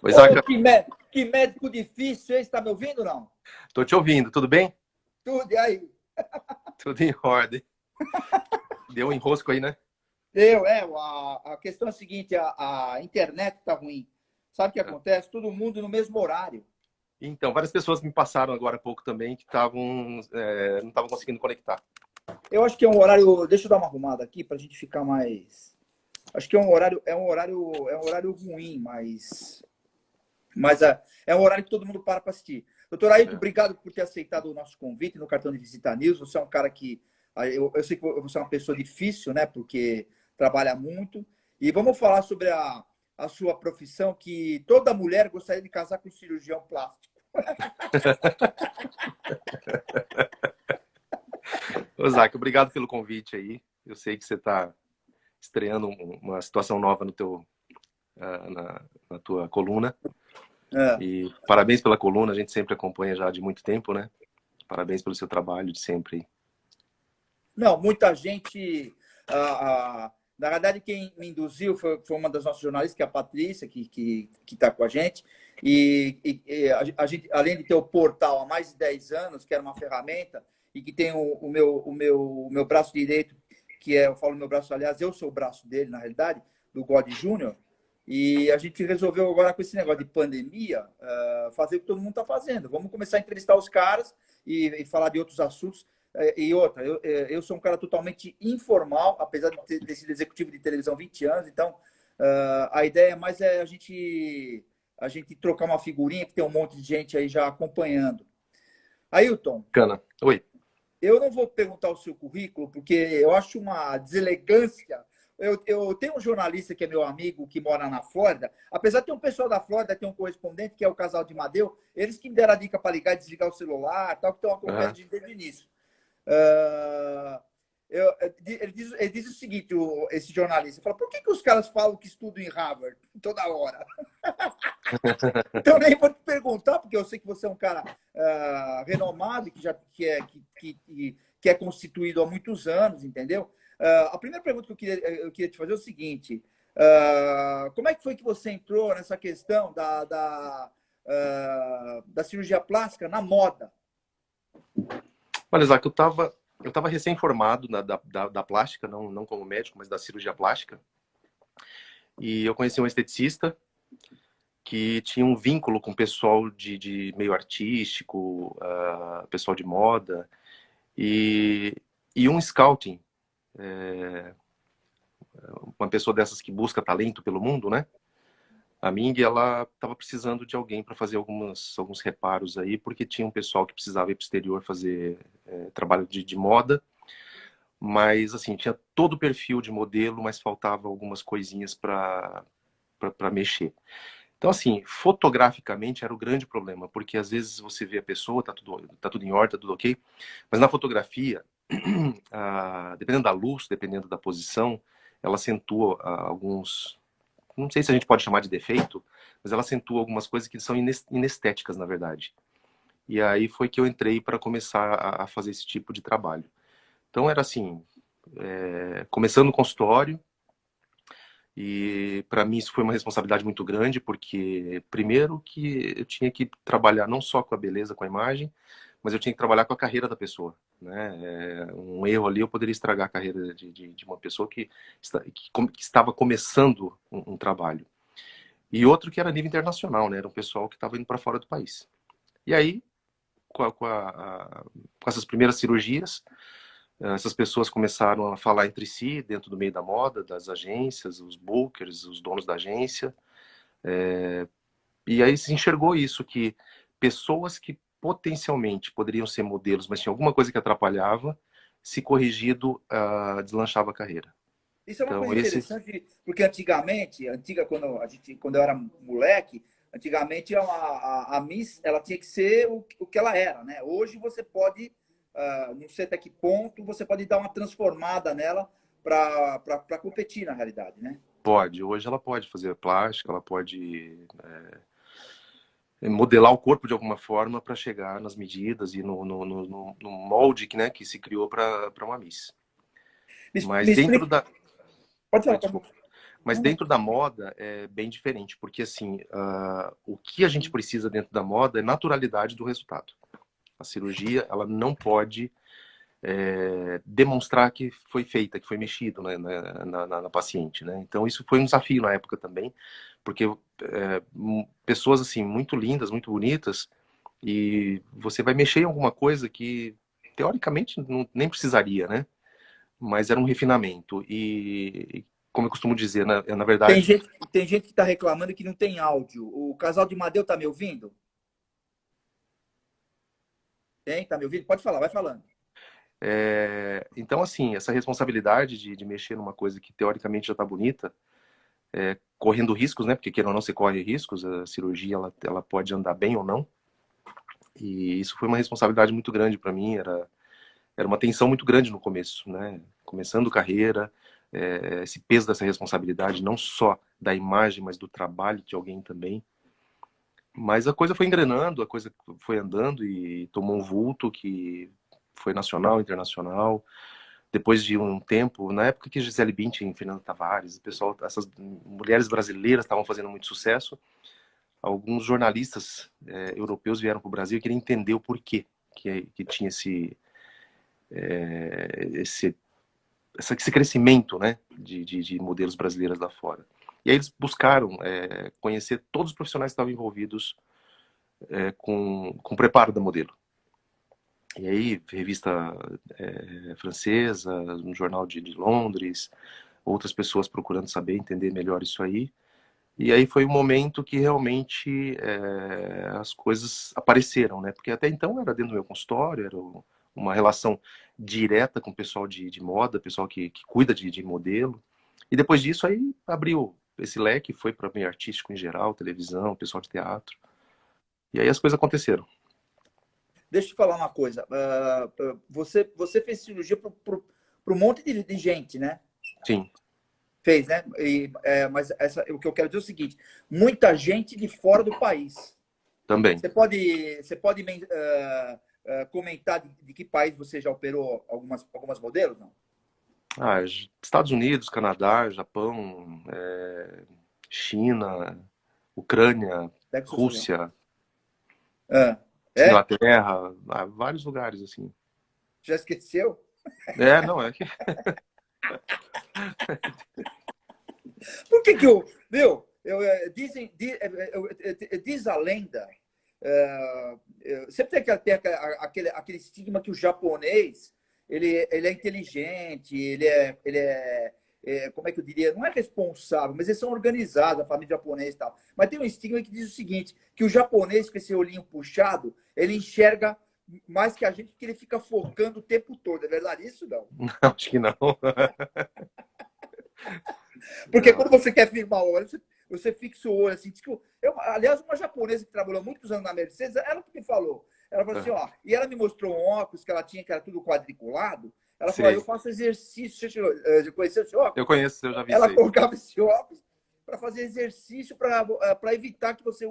Oi, Ô, Zaca. que médico difícil, hein? Você está me ouvindo, não? Tô te ouvindo, tudo bem? Tudo, e aí? Tudo em ordem. Deu um enrosco aí, né? A questão é a seguinte, a internet está ruim. Sabe o que Ah, acontece? Todo mundo no mesmo horário. então, várias pessoas me passaram agora há pouco também que não estavam conseguindo conectar. Eu acho que é um horário. Deixa eu dar uma arrumada aqui para a gente ficar mais. Acho que é um horário ruim, mas é um horário que todo mundo para assistir. Doutor Ailton, É. obrigado por ter aceitado o nosso convite no cartão de Visita News. Você é um cara que. Eu sei que você é uma pessoa difícil, né? Porque trabalha muito. E vamos falar sobre a sua profissão, que toda mulher gostaria de casar com um cirurgião plástico. Ô, Zaca, obrigado pelo convite aí. Eu sei que você está estreando uma situação nova na tua coluna. É. E parabéns pela coluna, a gente sempre acompanha já de muito tempo, né? Parabéns pelo seu trabalho de sempre aí. Não, muita gente. Na verdade, quem me induziu foi uma das nossas jornalistas, que é a Patrícia, que está com a gente. A gente, além de ter o portal há mais de 10 anos, que era uma ferramenta, e que tem o meu braço direito, que é, eu falo meu braço, aliás, eu sou o braço dele, na realidade, do God Júnior. E a gente resolveu agora, com esse negócio de pandemia, fazer o que todo mundo está fazendo. Vamos começar a entrevistar os caras e falar de outros assuntos. E outra, eu sou um cara totalmente informal, apesar de ter sido executivo de televisão 20 anos, então a ideia mais é a gente trocar uma figurinha, que tem um monte de gente aí já acompanhando. Ailton, Cana. Oi. eu não vou perguntar o seu currículo, porque eu acho uma deselegância. Eu tenho um jornalista que é meu amigo, que mora na Flórida. Apesar de ter um pessoal da Flórida, tem um correspondente, que é o casal de Madeu, eles que me deram a dica para ligar e desligar o celular, tal, que estão acompanhando a Aham. gente desde o início. Uh, ele diz o seguinte, esse jornalista, fala, por que os caras falam que estudam em Harvard toda hora? Então nem vou te perguntar, porque eu sei que você é um cara renomado, que é constituído há muitos anos, entendeu? A primeira pergunta que eu queria te fazer é o seguinte, como é que foi que você entrou nessa questão da cirurgia plástica na moda? Olha, Zaca, eu tava recém-formado da plástica, não como médico, mas da cirurgia plástica. E eu conheci um esteticista que tinha um vínculo com o pessoal de meio artístico, pessoal de moda, e, e um scouting, uma pessoa dessas que busca talento pelo mundo, né? A Ming, ela estava precisando de alguém para fazer alguns reparos aí, porque tinha um pessoal que precisava ir para o exterior fazer trabalho de moda, mas assim, tinha todo o perfil de modelo, mas faltava algumas coisinhas para mexer. Então, assim, fotograficamente era o grande problema, porque às vezes você vê a pessoa, tá tudo em ordem, tá tudo ok, mas na fotografia, dependendo da luz, dependendo da posição, ela acentua alguns, não sei se a gente pode chamar de defeito, mas ela acentua algumas coisas que são inestéticas, na verdade. E aí foi que eu entrei para começar a fazer esse tipo de trabalho. Então era assim, começando no consultório, e para mim isso foi uma responsabilidade muito grande, porque primeiro que eu tinha que trabalhar não só com a beleza, com a imagem, mas eu tinha que trabalhar com a carreira da pessoa, né? Um erro ali eu poderia estragar a carreira de uma pessoa que estava começando um trabalho. E outro que era a nível internacional, né? Era um pessoal que estava indo para fora do país. E aí, com essas primeiras cirurgias, essas pessoas começaram a falar entre si, dentro do meio da moda, das agências, os bookers, os donos da agência. E aí se enxergou isso, que pessoas que potencialmente poderiam ser modelos, mas tinha alguma coisa que atrapalhava, se corrigido, deslanchava a carreira. Isso é uma Então, coisa esse... interessante, porque quando eu era moleque, antigamente a Miss ela tinha que ser o que ela era, né? Hoje você pode, não sei até que ponto, você pode dar uma transformada nela para competir na realidade, né? Pode. Hoje ela pode fazer plástica, ela pode modelar o corpo de alguma forma para chegar nas medidas e no molde né, que se criou para uma Miss. Me Mas dentro explica, da... pode Oi, falar, pode desculpa. falar. Mas dentro da moda é bem diferente, porque assim, o que a gente precisa dentro da moda é naturalidade do resultado. A cirurgia, ela não pode demonstrar que foi feita, que foi mexido, né, na paciente, né? Então isso foi um desafio na época também, porque pessoas assim muito lindas, muito bonitas, e você vai mexer em alguma coisa que teoricamente nem precisaria, né? Mas era um refinamento e como eu costumo dizer, na Tem verdade, gente, tem gente que está reclamando que não tem áudio. O casal de Madeu tá me ouvindo? Tem? Tá me ouvindo? Pode falar, vai falando. então assim, essa responsabilidade de mexer numa coisa que teoricamente já está bonita, correndo riscos, né? Porque queira ou não, você corre riscos, a cirurgia ela pode andar bem ou não. E isso foi uma responsabilidade muito grande para mim, era uma tensão muito grande no começo, né? Começando carreira, esse peso dessa responsabilidade, não só da imagem, mas do trabalho de alguém também. Mas a coisa foi engrenando, a coisa foi andando e tomou um vulto que foi nacional, internacional. Depois de um tempo, na época que Gisele Bündchen, Fernanda Tavares, o pessoal, essas mulheres brasileiras estavam fazendo muito sucesso, alguns jornalistas europeus vieram para o Brasil e queriam entender o porquê que tinha esse crescimento, né, de modelos brasileiros lá fora. E aí eles buscaram conhecer todos os profissionais que estavam envolvidos com o preparo da modelo. E aí, revista francesa, um jornal de Londres, outras pessoas procurando saber, entender melhor isso aí. E aí foi um momento que realmente as coisas apareceram, né? Porque até então era dentro do meu consultório, era uma relação direta com o pessoal de moda, pessoal que cuida de modelo. E depois disso aí abriu esse leque, foi para meio artístico em geral, televisão, pessoal de teatro. E aí as coisas aconteceram. Deixa eu te falar uma coisa. Você fez cirurgia para um monte de gente, né? Sim, Fez, né? Mas o que eu quero dizer é o seguinte: muita gente de fora do país. também. Você pode comentar de que país você já operou algumas modelos? Não? Estados Unidos, Canadá, Japão, China, Ucrânia, Pega o seu celular. Rússia, Ah, é? Inglaterra, vários lugares assim. Já esqueceu? Não, é que Por que eu. Meu, diz a lenda. Sempre tem aquele estigma que o japonês ele é inteligente, como é que eu diria? Não é responsável, mas eles são organizados, a família japonesa e tal. Mas tem um estigma que diz o seguinte, que o japonês, com esse olhinho puxado, ele enxerga mais que a gente, porque ele fica focando o tempo todo. É verdade isso, não? não, acho que não. Porque Não. quando você quer firmar o olho, você fixa o olho assim. Diz que aliás, uma japonesa que trabalhou muitos anos na Mercedes, ela que me falou. Ela falou assim, ó, e ela me mostrou um óculos que ela tinha, que era tudo quadriculado. Ela falou, eu Sei. faço exercício. Você conheceu esse Eu óculos? conheço, eu já vi isso Ela aí. colocava esse óculos para fazer exercício, para evitar que você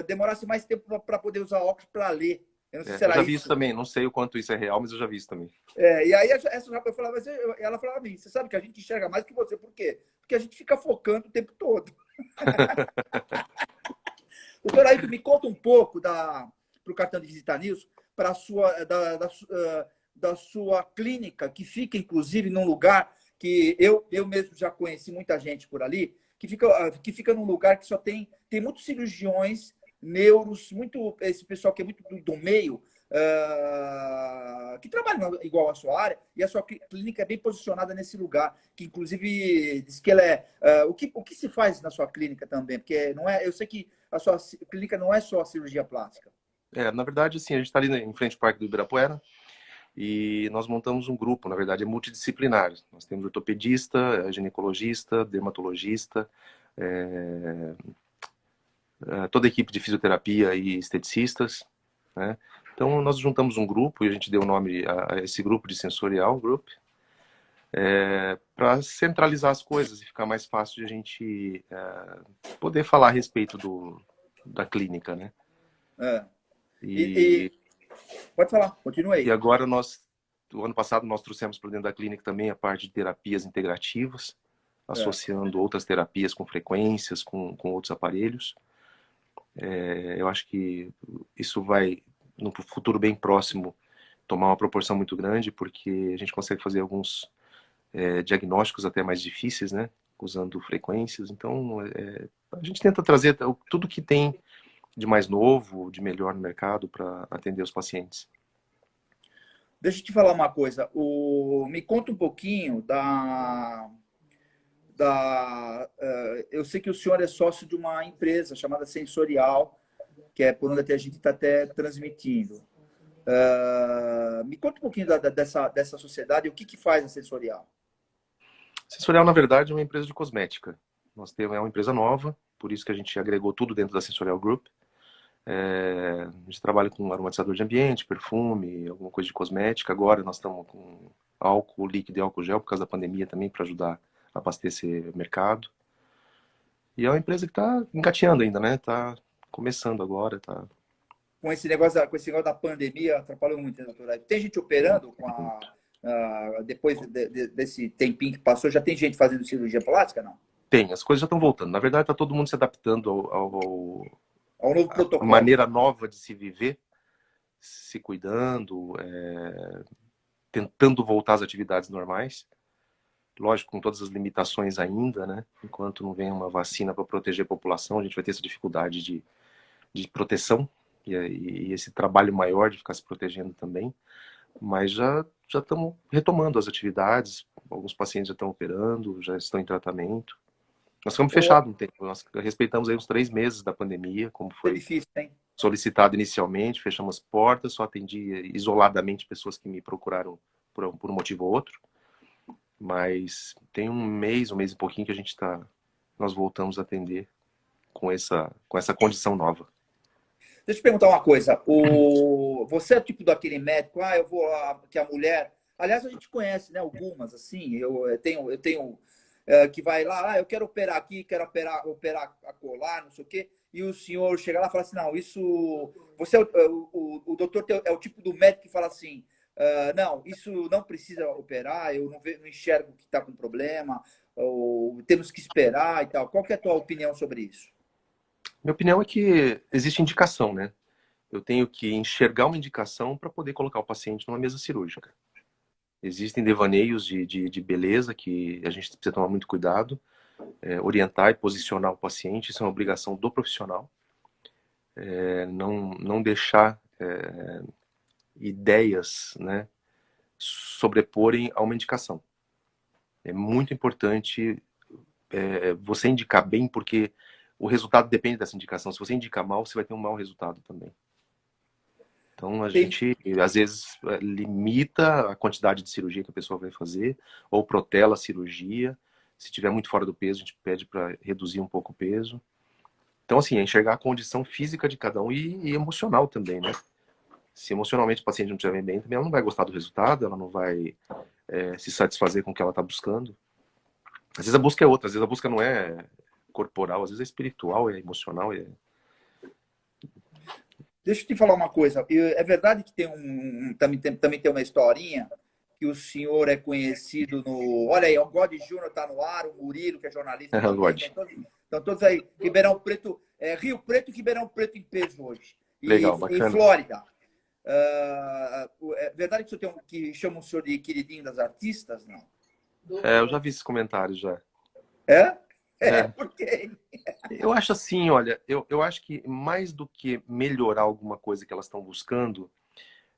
demorasse mais tempo para poder usar óculos para ler. Eu não sei se Eu era já vi isso isso. também. Não sei o quanto isso é real, mas eu já vi isso também. E aí essa eu falava, ela falava a mim, você sabe que a gente enxerga mais que você, por quê? Porque a gente fica focando o tempo todo. Doutor Ailton, me conta um pouco para o cartão de visita News, para da sua clínica, que fica, inclusive, num lugar que eu mesmo já conheci muita gente por ali, que fica num lugar que só tem muitos cirurgiões, neuros, muito esse pessoal que é muito do meio, que trabalha igual a sua área, e a sua clínica é bem posicionada nesse lugar, que inclusive diz que ela o que se faz na sua clínica também? Porque não é, eu sei que a sua clínica não é só a cirurgia plástica. Na verdade, assim, a gente está ali em frente ao Parque do Ibirapuera e nós montamos um grupo, na verdade, é multidisciplinar. Nós temos ortopedista, ginecologista, dermatologista, toda a equipe de fisioterapia e esteticistas, né? Então, nós juntamos um grupo e a gente deu o nome a esse grupo de Sensorial Group, para centralizar as coisas e ficar mais fácil de a gente poder falar a respeito da clínica, né? É. E, Pode falar, continua e aí. agora o ano passado nós trouxemos para dentro da clínica também a parte de terapias integrativas, associando outras terapias com frequências, com outros aparelhos. Eu acho que isso vai, no futuro bem próximo, tomar uma proporção muito grande, porque a gente consegue fazer alguns diagnósticos até mais difíceis, né? Usando frequências. Então, a gente tenta trazer tudo que tem de mais novo, de melhor no mercado para atender os pacientes. Deixa eu te falar uma coisa. Me conta um pouquinho eu sei que o senhor é sócio de uma empresa chamada Sensorial, que é por onde a gente está até transmitindo. Me conta um pouquinho dessa sociedade e o que faz a Sensorial. Sensorial, na verdade, é uma empresa de cosmética. Nós temos uma empresa nova, por isso que a gente agregou tudo dentro da Sensorial Group. A gente trabalha com aromatizador de ambiente, perfume, alguma coisa de cosmética. Agora nós estamos com álcool líquido e álcool gel por causa da pandemia também, para ajudar a abastecer o mercado. E é uma empresa que está engateando ainda, né? Está começando agora. Tá... Com esse negócio da pandemia, atrapalhou muito, né, doutora? Tem gente operando depois desse tempinho que passou? Já tem gente fazendo cirurgia plástica, não? Tem, as coisas já estão voltando. Na verdade, está todo mundo se adaptando ao novo protocolo. A maneira nova de se viver, se cuidando, tentando voltar às atividades normais. Lógico, com todas as limitações ainda, né? Enquanto não vem uma vacina para proteger a população, a gente vai ter essa dificuldade de proteção e esse trabalho maior de ficar se protegendo também. Mas já estamos retomando as atividades, alguns pacientes já estão operando, já estão em tratamento. Nós ficamos fechados um tempo, nós respeitamos aí uns 3 meses da pandemia, como foi difícil, hein? Solicitado inicialmente, fechamos as portas, só atendi isoladamente pessoas que me procuraram por um motivo ou outro. Mas tem um mês e pouquinho que nós voltamos a atender com essa condição nova. Deixa eu perguntar uma coisa. Você é tipo daquele médico, eu vou lá, que a mulher... Aliás, a gente conhece, né, algumas, assim, eu tenho que vai lá, eu quero operar aqui, quero operar a colar, não sei o quê, e o senhor chega lá e fala assim, não, isso... Você o doutor é o tipo do médico que fala assim, não, isso não precisa operar, eu não enxergo que está com problema, ou temos que esperar e tal. Qual que é a tua opinião sobre isso? Minha opinião é que existe indicação, né? Eu tenho que enxergar uma indicação para poder colocar o paciente numa mesa cirúrgica. Existem devaneios de beleza que a gente precisa tomar muito cuidado, orientar e posicionar o paciente, isso é uma obrigação do profissional. Não deixar ideias, né, sobreporem a uma indicação. É muito importante você indicar bem, porque o resultado depende dessa indicação. Se você indicar mal, você vai ter um mau resultado também. Então, a gente, às vezes, limita a quantidade de cirurgia que a pessoa vai fazer, ou protela a cirurgia. Se estiver muito fora do peso, a gente pede para reduzir um pouco o peso. Então, assim, é enxergar a condição física de cada um e emocional também, né? Se emocionalmente o paciente não estiver bem, também ela não vai gostar do resultado, ela não vai se satisfazer com o que ela está buscando. Às vezes a busca é outra, às vezes a busca não é corporal, às vezes é espiritual, é emocional. Deixa eu te falar uma coisa. É verdade que também tem uma historinha que o senhor é conhecido no... Olha aí, o God Júnior está no ar, o Murilo, que é jornalista. Estão todos aí. Ribeirão Preto, Rio Preto e Ribeirão Preto em peso hoje. Legal, bacana. E Flórida. É verdade que o senhor que chama o senhor de queridinho das artistas, não? Eu já vi esses comentários já. Por quê? Eu acho assim, olha, eu acho que mais do que melhorar alguma coisa que elas estão buscando,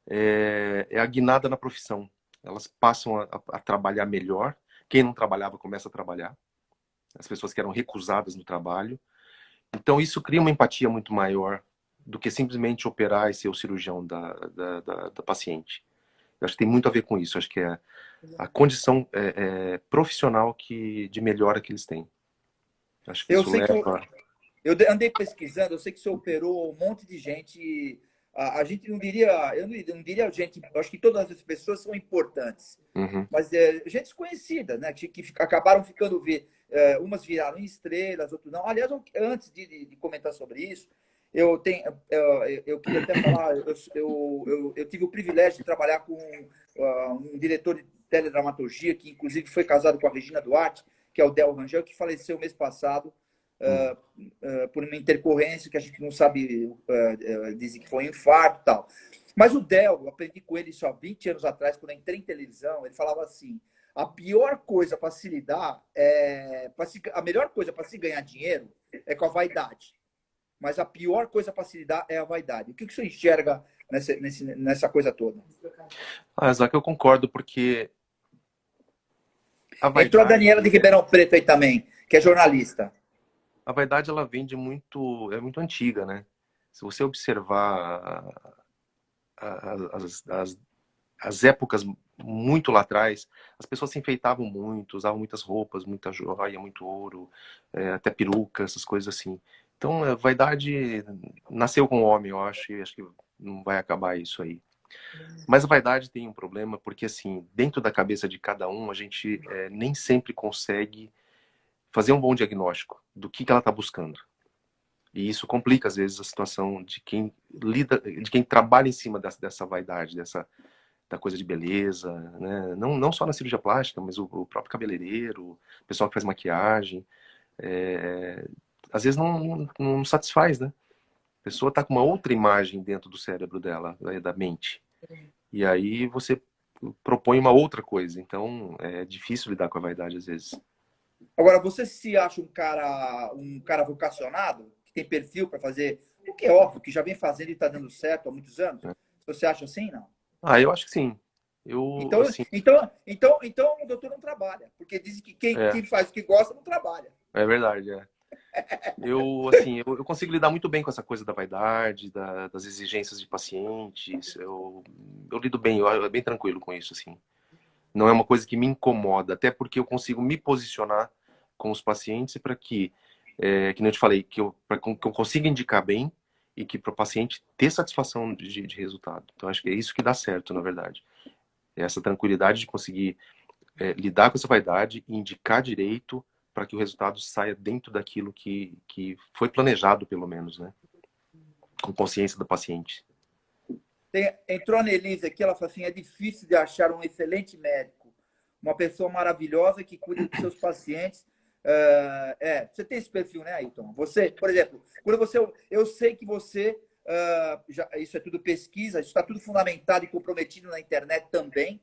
é a guinada na profissão. Elas passam a trabalhar melhor. Quem não trabalhava começa a trabalhar. As pessoas que eram recusadas no trabalho. Então isso cria uma empatia muito maior do que simplesmente operar e ser o cirurgião da paciente. Eu acho que tem muito a ver com isso. Eu acho que é a condição profissional de melhora que eles têm. Acho que isso leva... Eu andei pesquisando, eu sei que você operou um monte de gente. A gente não diria, eu não diria gente, eu acho que todas as pessoas são importantes, mas gente desconhecida, né? Que acabaram ficando umas viraram em estrelas, outras não. Aliás, antes de comentar sobre isso, eu queria até falar, eu tive o privilégio de trabalhar com um diretor de teledramaturgia que inclusive foi casado com a Regina Duarte, que é o Del Rangel, que faleceu mês passado por uma intercorrência que a gente não sabe, dizem que foi um infarto e tal. Mas o Del, eu aprendi com ele isso há 20 anos atrás, quando eu entrei em televisão, ele falava assim, a pior coisa para se lidar, a melhor coisa para se ganhar dinheiro é com a vaidade. Mas a pior coisa para se lidar é a vaidade. O que você enxerga nessa coisa toda? Isaac, eu concordo, porque a Entrou a Daniela vaidade, de Ribeirão Preto aí também, que é jornalista. a vaidade ela vem de muito, é muito antiga, né? Se você observar as épocas muito lá atrás, as pessoas se enfeitavam muito, usavam muitas roupas, muita joia, muito ouro, até peruca, essas coisas assim. Então, a vaidade nasceu com o homem, eu acho, e acho que não vai acabar isso aí. Mas a vaidade tem um problema, porque assim, dentro da cabeça de cada um, a gente nem sempre consegue fazer um bom diagnóstico do que ela está buscando. E isso complica, às vezes, a situação de quem lida, de quem trabalha em cima dessa vaidade, da coisa de beleza, né? Não só na cirurgia plástica, mas o próprio cabeleireiro, o pessoal que faz maquiagem, às vezes não satisfaz, né? A pessoa está com uma outra imagem dentro do cérebro dela, da mente. E aí você propõe uma outra coisa. Então é difícil lidar com a vaidade às vezes. Agora, você se acha um cara vocacionado, que tem perfil para fazer, o que é óbvio, que já vem fazendo e está dando certo há muitos anos? Você acha assim, não? Eu acho que sim. Eu, Então, assim, então o doutor não trabalha, porque dizem que é, quem faz o que gosta não trabalha. é verdade, assim, eu consigo lidar muito bem com essa coisa da vaidade, das exigências de pacientes. Eu lido bem, eu bem tranquilo com isso, assim. Não é uma coisa que me incomoda, até porque eu consigo me posicionar com os pacientes para que nem eu te falei, para que eu consiga indicar bem e que para o paciente ter satisfação de resultado. Então, acho que é isso que dá certo, na verdade. É essa tranquilidade de conseguir lidar com essa vaidade e indicar direito para que o resultado saia dentro daquilo que foi planejado, pelo menos, né? Com consciência do paciente. Entrou a Nelise aqui, ela falou assim, é difícil de achar um excelente médico, uma pessoa maravilhosa que cuida dos seus pacientes. Você tem esse perfil, né, Ayrton? Você, por exemplo, quando eu sei que você, isso é tudo pesquisa, isso está tudo fundamentado e comprometido na internet também,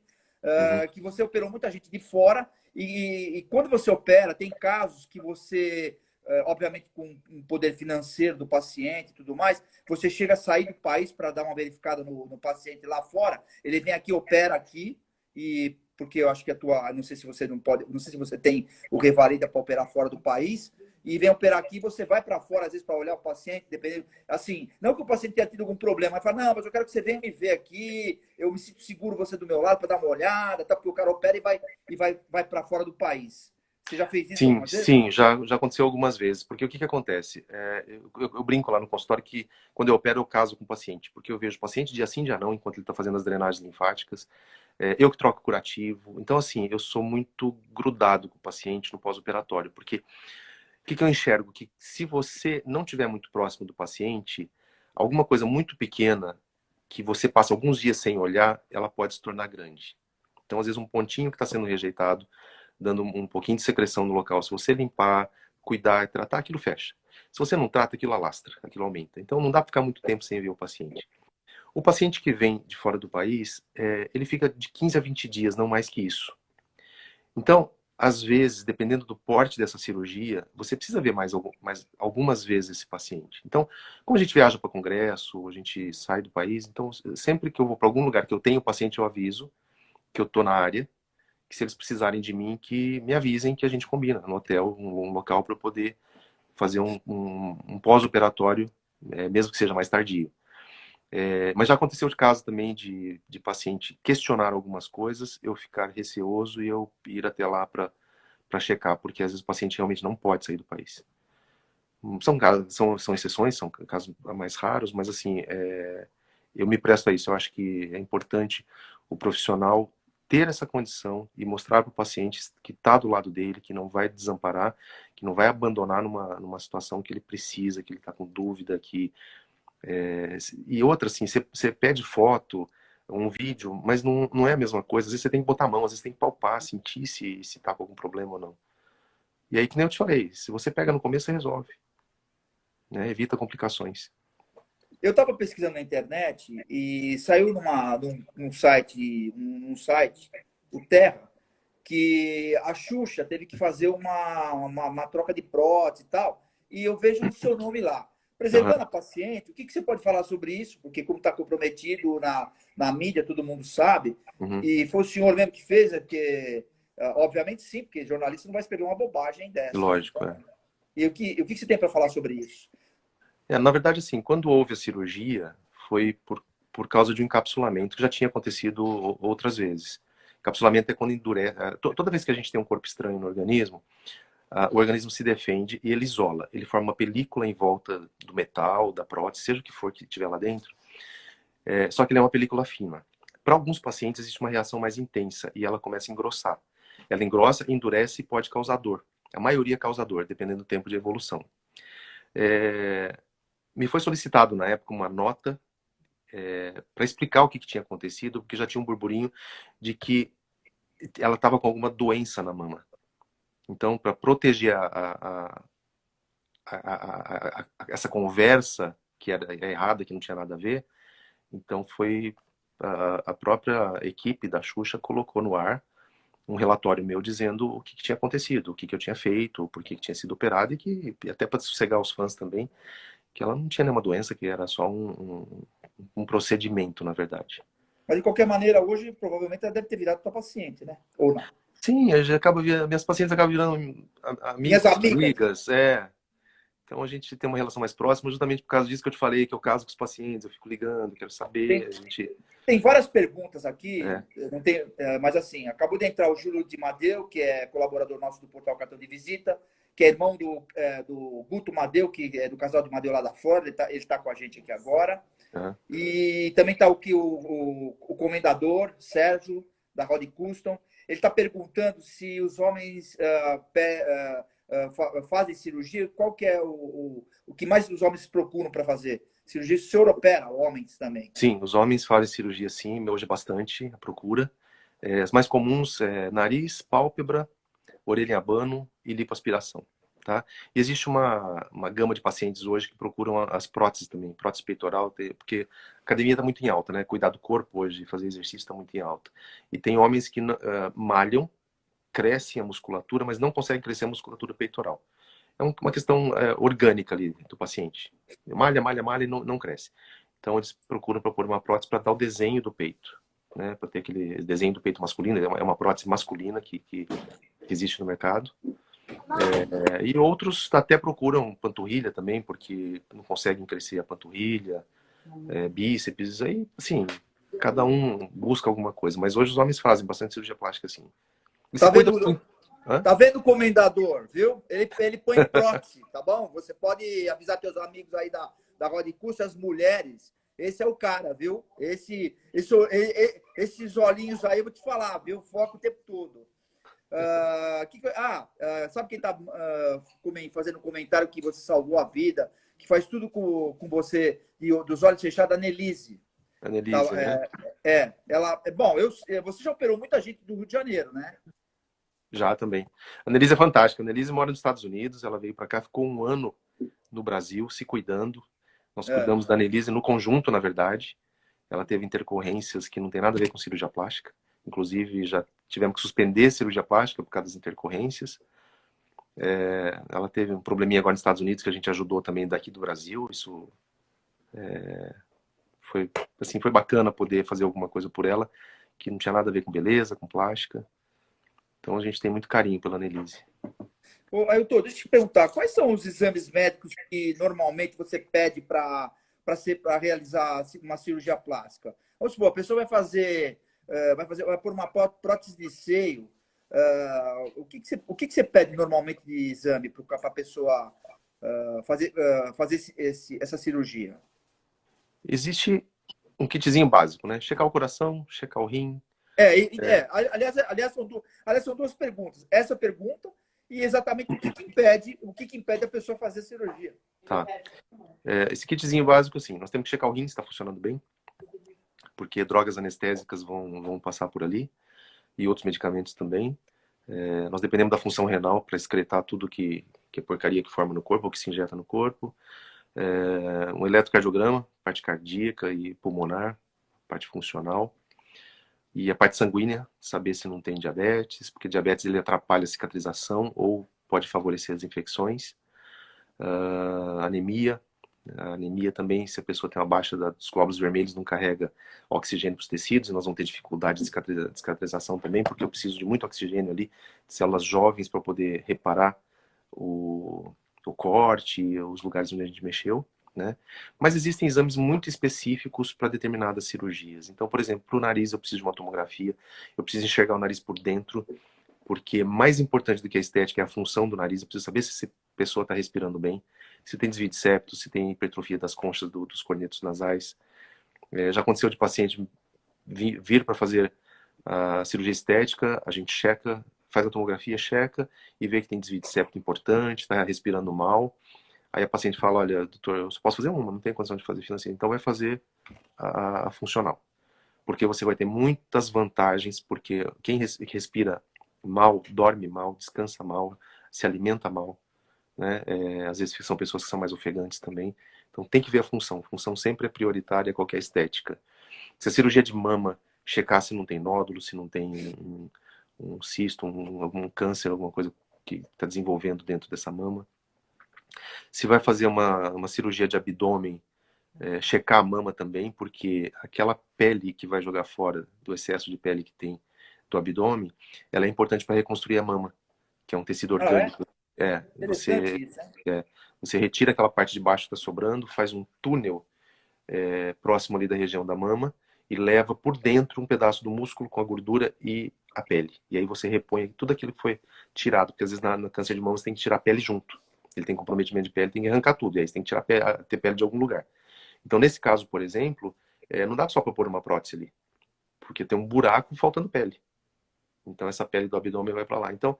que você operou muita gente de fora e quando você opera, tem casos que você, obviamente com um poder financeiro do paciente e tudo mais, você chega a sair do país para dar uma verificada no paciente lá fora, ele vem aqui, opera aqui, e porque eu acho que não sei se você não pode, não sei se você tem o Revalida para operar fora do país, e vem operar aqui, você vai para fora, às vezes, para olhar o paciente, dependendo, assim, não que o paciente tenha tido algum problema, mas fala, não, mas eu quero que você venha me ver aqui, eu me sinto seguro você do meu lado para dar uma olhada, tá? Porque o cara opera e vai para fora do país. Você já fez isso Sim, algumas vezes? sim, já aconteceu algumas vezes. Porque o que acontece? Eu brinco lá no consultório que quando eu opero eu caso com o paciente, porque eu vejo o paciente dia sim, dia não, enquanto ele está fazendo as drenagens linfáticas. Eu que troco curativo. Então, assim, eu sou muito grudado com o paciente no pós-operatório, porque o que eu enxergo? Que se você não estiver muito próximo do paciente, alguma coisa muito pequena que você passa alguns dias sem olhar, ela pode se tornar grande. Então, às vezes, um pontinho que está sendo rejeitado, dando um pouquinho de secreção no local, se você limpar, cuidar e tratar, aquilo fecha. Se você não trata, aquilo alastra, aquilo aumenta. Então, não dá para ficar muito tempo sem ver o paciente. O paciente que vem de fora do país, ele fica de 15 a 20 dias, não mais que isso. Então, às vezes, dependendo do porte dessa cirurgia, você precisa ver mais algumas vezes esse paciente. Então, como a gente viaja para congresso, a gente sai do país, então sempre que eu vou para algum lugar que eu tenho paciente, eu aviso que eu estou na área, que se eles precisarem de mim, que me avisem que a gente combina no hotel, um local para eu poder fazer um pós-operatório, mesmo que seja mais tardio. Mas já aconteceu de caso também de paciente questionar algumas coisas, eu ficar receoso e eu ir até lá para checar, porque às vezes o paciente realmente não pode sair do país. São exceções, são casos mais raros, mas assim, eu me presto a isso. Eu acho que é importante o profissional ter essa condição e mostrar para o paciente que está do lado dele, que não vai desamparar, que não vai abandonar numa situação que ele precisa, que ele está com dúvida, e outra, assim, você pede foto, um vídeo, mas não é a mesma coisa. Às vezes você tem que botar a mão, às vezes tem que palpar, sentir se tá com algum problema ou não. E aí, que nem eu te falei, se você pega no começo, você resolve, né? Evita complicações. Eu estava pesquisando na internet e saiu num site, o Terra, que a Xuxa teve que fazer uma troca de prótese e tal, e eu vejo o seu nome lá. Preservando Uhum, a paciente, o que você pode falar sobre isso? Porque como está comprometido na mídia, todo mundo sabe, uhum. e foi o senhor mesmo que fez, é porque, obviamente sim, porque jornalista não vai escrever uma bobagem dessa, né? Lógico, é. E o que você tem para falar sobre isso? Na verdade, assim, quando houve a cirurgia, foi por causa de um encapsulamento que já tinha acontecido outras vezes. Encapsulamento é quando endurece. Toda vez que a gente tem um corpo estranho no organismo, o organismo se defende e ele isola. Ele forma uma película em volta do metal, da prótese, seja o que for que tiver lá dentro. Só que ele é uma película fina. Para alguns pacientes existe uma reação mais intensa e ela começa a engrossar. Ela engrossa, endurece e pode causar dor. A maioria causa dor, dependendo do tempo de evolução. Me foi solicitado na época uma nota para explicar o que tinha acontecido, porque já tinha um burburinho de que ela estava com alguma doença na mama. Então, para proteger essa conversa que era errada, que não tinha nada a ver, então foi a própria equipe da Xuxa colocou no ar um relatório meu dizendo o que tinha acontecido, o que eu tinha feito, por que tinha sido operado e que até para sossegar os fãs também, que ela não tinha nenhuma doença, que era só um procedimento, na verdade. Mas, de qualquer maneira, hoje, provavelmente, ela deve ter virado tua paciente, né? Ou não? Sim, eu já acabo, minhas pacientes acabam virando Minhas amigos, amigas. amigas, Então a gente tem uma relação mais próxima, justamente por causa disso que eu te falei, que eu caso com os pacientes, eu fico ligando, quero saber, Tem, a gente... tem várias perguntas aqui, É, não tem, mas assim, acabou de entrar o Júlio de Madeu, que é colaborador nosso do Portal Cartão de Visita, que é irmão do Guto Madeu, que é do casal de Madeu lá da Flórida, ele tá com a gente aqui agora. é. E também está aqui o comendador, Sérgio, da Rod Custom. Ele está perguntando se os homens fazem cirurgia, qual que é o que mais os homens procuram para fazer? Cirurgia, o senhor opera homens também. Sim, os homens fazem cirurgia sim, hoje é bastante a procura. As mais comuns é nariz, pálpebra, orelha em abano e lipoaspiração. Tá? E existe uma gama de pacientes hoje que procuram as próteses também, prótese peitoral, porque a academia está muito em alta, né? Cuidar do corpo hoje, fazer exercício está muito em alta. E tem homens que malham, crescem a musculatura, mas não conseguem crescer a musculatura peitoral. É uma questão orgânica ali do paciente. Malha, malha, malha e não cresce. Então eles procuram propor uma prótese para dar o desenho do peito, né? Para ter aquele desenho do peito masculino, é uma prótese masculina que existe no mercado. E outros até procuram panturrilha também, porque não conseguem crescer a panturrilha, bíceps, aí, assim, cada um busca alguma coisa. Mas hoje os homens fazem bastante cirurgia plástica, assim. E Tá se cuida vendo, muito. Hã? tá vendo o comendador, viu? Ele põe prótese, tá bom? Você pode avisar teus amigos aí da Rod Custom, as mulheres. Esse é o cara, viu? Esses olhinhos aí, eu vou te falar, viu? Foco o tempo todo. Sabe quem está fazendo um comentário que você salvou a vida, que faz tudo com você, dos olhos fechados, a Nelise. Tá, Annelise, né? ela. Bom, você já operou muita gente do Rio de Janeiro, né? Já também. A Annelise é fantástica. A Annelise mora nos Estados Unidos, ela veio para cá, ficou um ano no Brasil se cuidando. Nós É. cuidamos da Annelise no conjunto, na verdade. Ela teve intercorrências que não tem nada a ver com cirurgia plástica. Inclusive, já tivemos que suspender a cirurgia plástica por causa das intercorrências. Ela teve um probleminha agora nos Estados Unidos que a gente ajudou também daqui do Brasil. Isso foi, assim, foi bacana poder fazer alguma coisa por ela, que não tinha nada a ver com beleza, com plástica. Então a gente tem muito carinho pela Annelise. Ô, Ailton, deixa eu te perguntar, quais são os exames médicos que normalmente você pede para realizar uma cirurgia plástica? Vamos supor, a pessoa vai pôr uma prótese de seio. O que você pede normalmente de exame para a pessoa fazer essa cirurgia? Existe um kitzinho básico, né? Checar o coração, checar o rim. Aliás, são duas perguntas. Essa pergunta e exatamente o que impede a pessoa fazer a cirurgia. Tá. Esse kitzinho básico, assim, nós temos que checar o rim se está funcionando bem, porque drogas anestésicas vão passar por ali, e outros medicamentos também. Nós dependemos da função renal para excretar tudo que é porcaria que forma no corpo ou que se injeta no corpo. Um eletrocardiograma, parte cardíaca e pulmonar, parte funcional. E a parte sanguínea, saber se não tem diabetes, porque diabetes ele atrapalha a cicatrização ou pode favorecer as infecções. Anemia. A anemia também, se a pessoa tem uma baixa dos glóbulos vermelhos, não carrega oxigênio para os tecidos, e nós vamos ter dificuldade de cicatrização também, porque eu preciso de muito oxigênio ali, de células jovens para poder reparar o corte, os lugares onde a gente mexeu, né? Mas existem exames muito específicos para determinadas cirurgias. Então, por exemplo, para o nariz eu preciso de uma tomografia, eu preciso enxergar o nariz por dentro, porque mais importante do que a estética é a função do nariz. Eu preciso saber se essa pessoa está respirando bem, se tem desvio de septo, se tem hipertrofia das conchas dos cornetos nasais. Já aconteceu de paciente vir para fazer a cirurgia estética, a gente checa, faz a tomografia, checa e vê que tem desvio de septo importante, está respirando mal. Aí a paciente fala, olha, doutor, eu só posso fazer uma, não tenho condição de fazer financeira. Então vai fazer a funcional. Porque você vai ter muitas vantagens, porque quem respira mal, dorme mal, descansa mal, se alimenta mal, né? Às vezes são pessoas que são mais ofegantes também. Então tem que ver a função. A função sempre é prioritária a qualquer estética. Se a cirurgia de mama checar se não tem nódulo, se não tem um cisto, algum câncer, alguma coisa que está desenvolvendo dentro dessa mama. Se vai fazer uma cirurgia de abdômen, checar a mama também, porque aquela pele que vai jogar fora, do excesso de pele que tem do abdômen, ela é importante para reconstruir a mama, que é um tecido orgânico. Interessante isso, hein? Você retira aquela parte de baixo que está sobrando, faz um túnel próximo ali da região da mama e leva por dentro um pedaço do músculo com a gordura e a pele. E aí você repõe tudo aquilo que foi tirado, porque às vezes no câncer de mama você tem que tirar a pele junto. Ele tem comprometimento de pele, tem que arrancar tudo, e aí você tem que ter pele de algum lugar. Então, nesse caso, por exemplo, não dá só para pôr uma prótese ali, porque tem um buraco faltando pele. Então, essa pele do abdômen vai para lá. Então,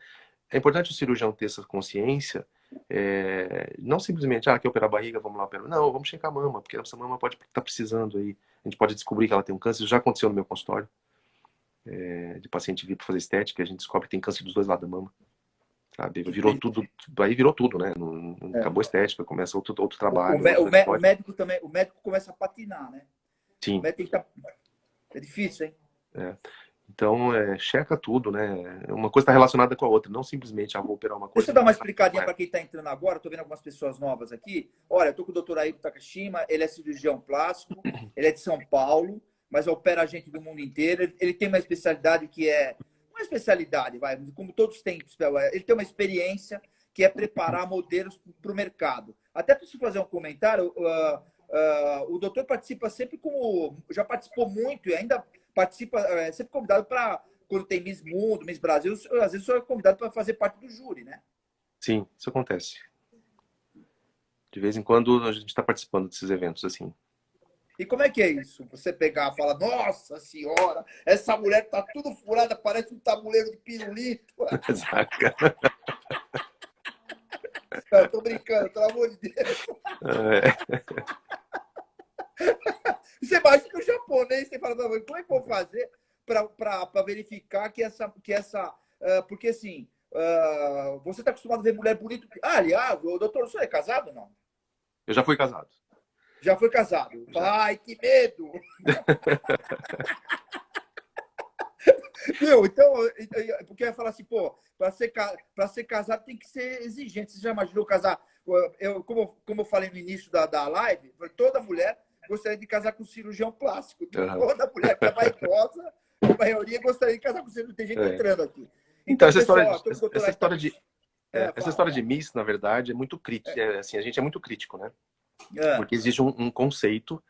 é importante o cirurgião ter essa consciência, não simplesmente, quer operar a barriga, vamos lá operar. Não, vamos checar a mama, porque essa mama pode estar precisando aí. A gente pode descobrir que ela tem um câncer. Isso já aconteceu no meu consultório, de paciente vir para fazer estética, a gente descobre que tem câncer dos dois lados da mama. Sabe? Virou tudo, aí virou tudo, né? Acabou a estética, começa outro trabalho. O médico também, o médico começa a patinar, né? Sim. O médico tem que é difícil, hein? Então, checa tudo, né? Uma coisa está relacionada com a outra, não simplesmente, vou operar uma coisa. Deixa eu dar uma explicadinha para quem está entrando agora. Estou vendo algumas pessoas novas aqui. Olha, eu estou com o doutor Ailton Takashima, ele é cirurgião plástico, ele é de São Paulo, mas opera gente do mundo inteiro. Ele tem uma especialidade que é... Uma especialidade, como todos têm. Ele tem uma experiência que é preparar modelos para o mercado. Até preciso fazer um comentário. O doutor participa sempre como... Já participou muito e ainda participa, sempre convidado para... Quando tem Miss Mundo, Miss Brasil, às vezes o senhor é convidado para fazer parte do júri, né? Sim, isso acontece. De vez em quando a gente está participando desses eventos, assim. E como é que é isso? Você pegar e falar, nossa senhora, essa mulher tá tudo furada, parece um tabuleiro de pirulito. Exato. Eu tô brincando, pelo amor de Deus. Você imagina o japonês, você fala, como é que eu vou fazer para verificar que essa... porque assim, você está acostumado a ver mulher bonita. Aliás, o doutor, o senhor é casado ou não? Eu já fui casado. Já foi casado? Já. Ai, que medo! Viu? Então, porque eu ia falar assim, pô, para ser casado tem que ser exigente. Você já imaginou casar? Como eu falei no início da live, toda mulher gostaria de casar com um cirurgião plástico. Toda mulher que é vaidosa, a maioria gostaria de casar com um cirurgião. Tem gente entrando aqui. Então essa história de Miss, na verdade, é muito crítica. Assim, a gente é muito crítico, né? Porque existe um conceito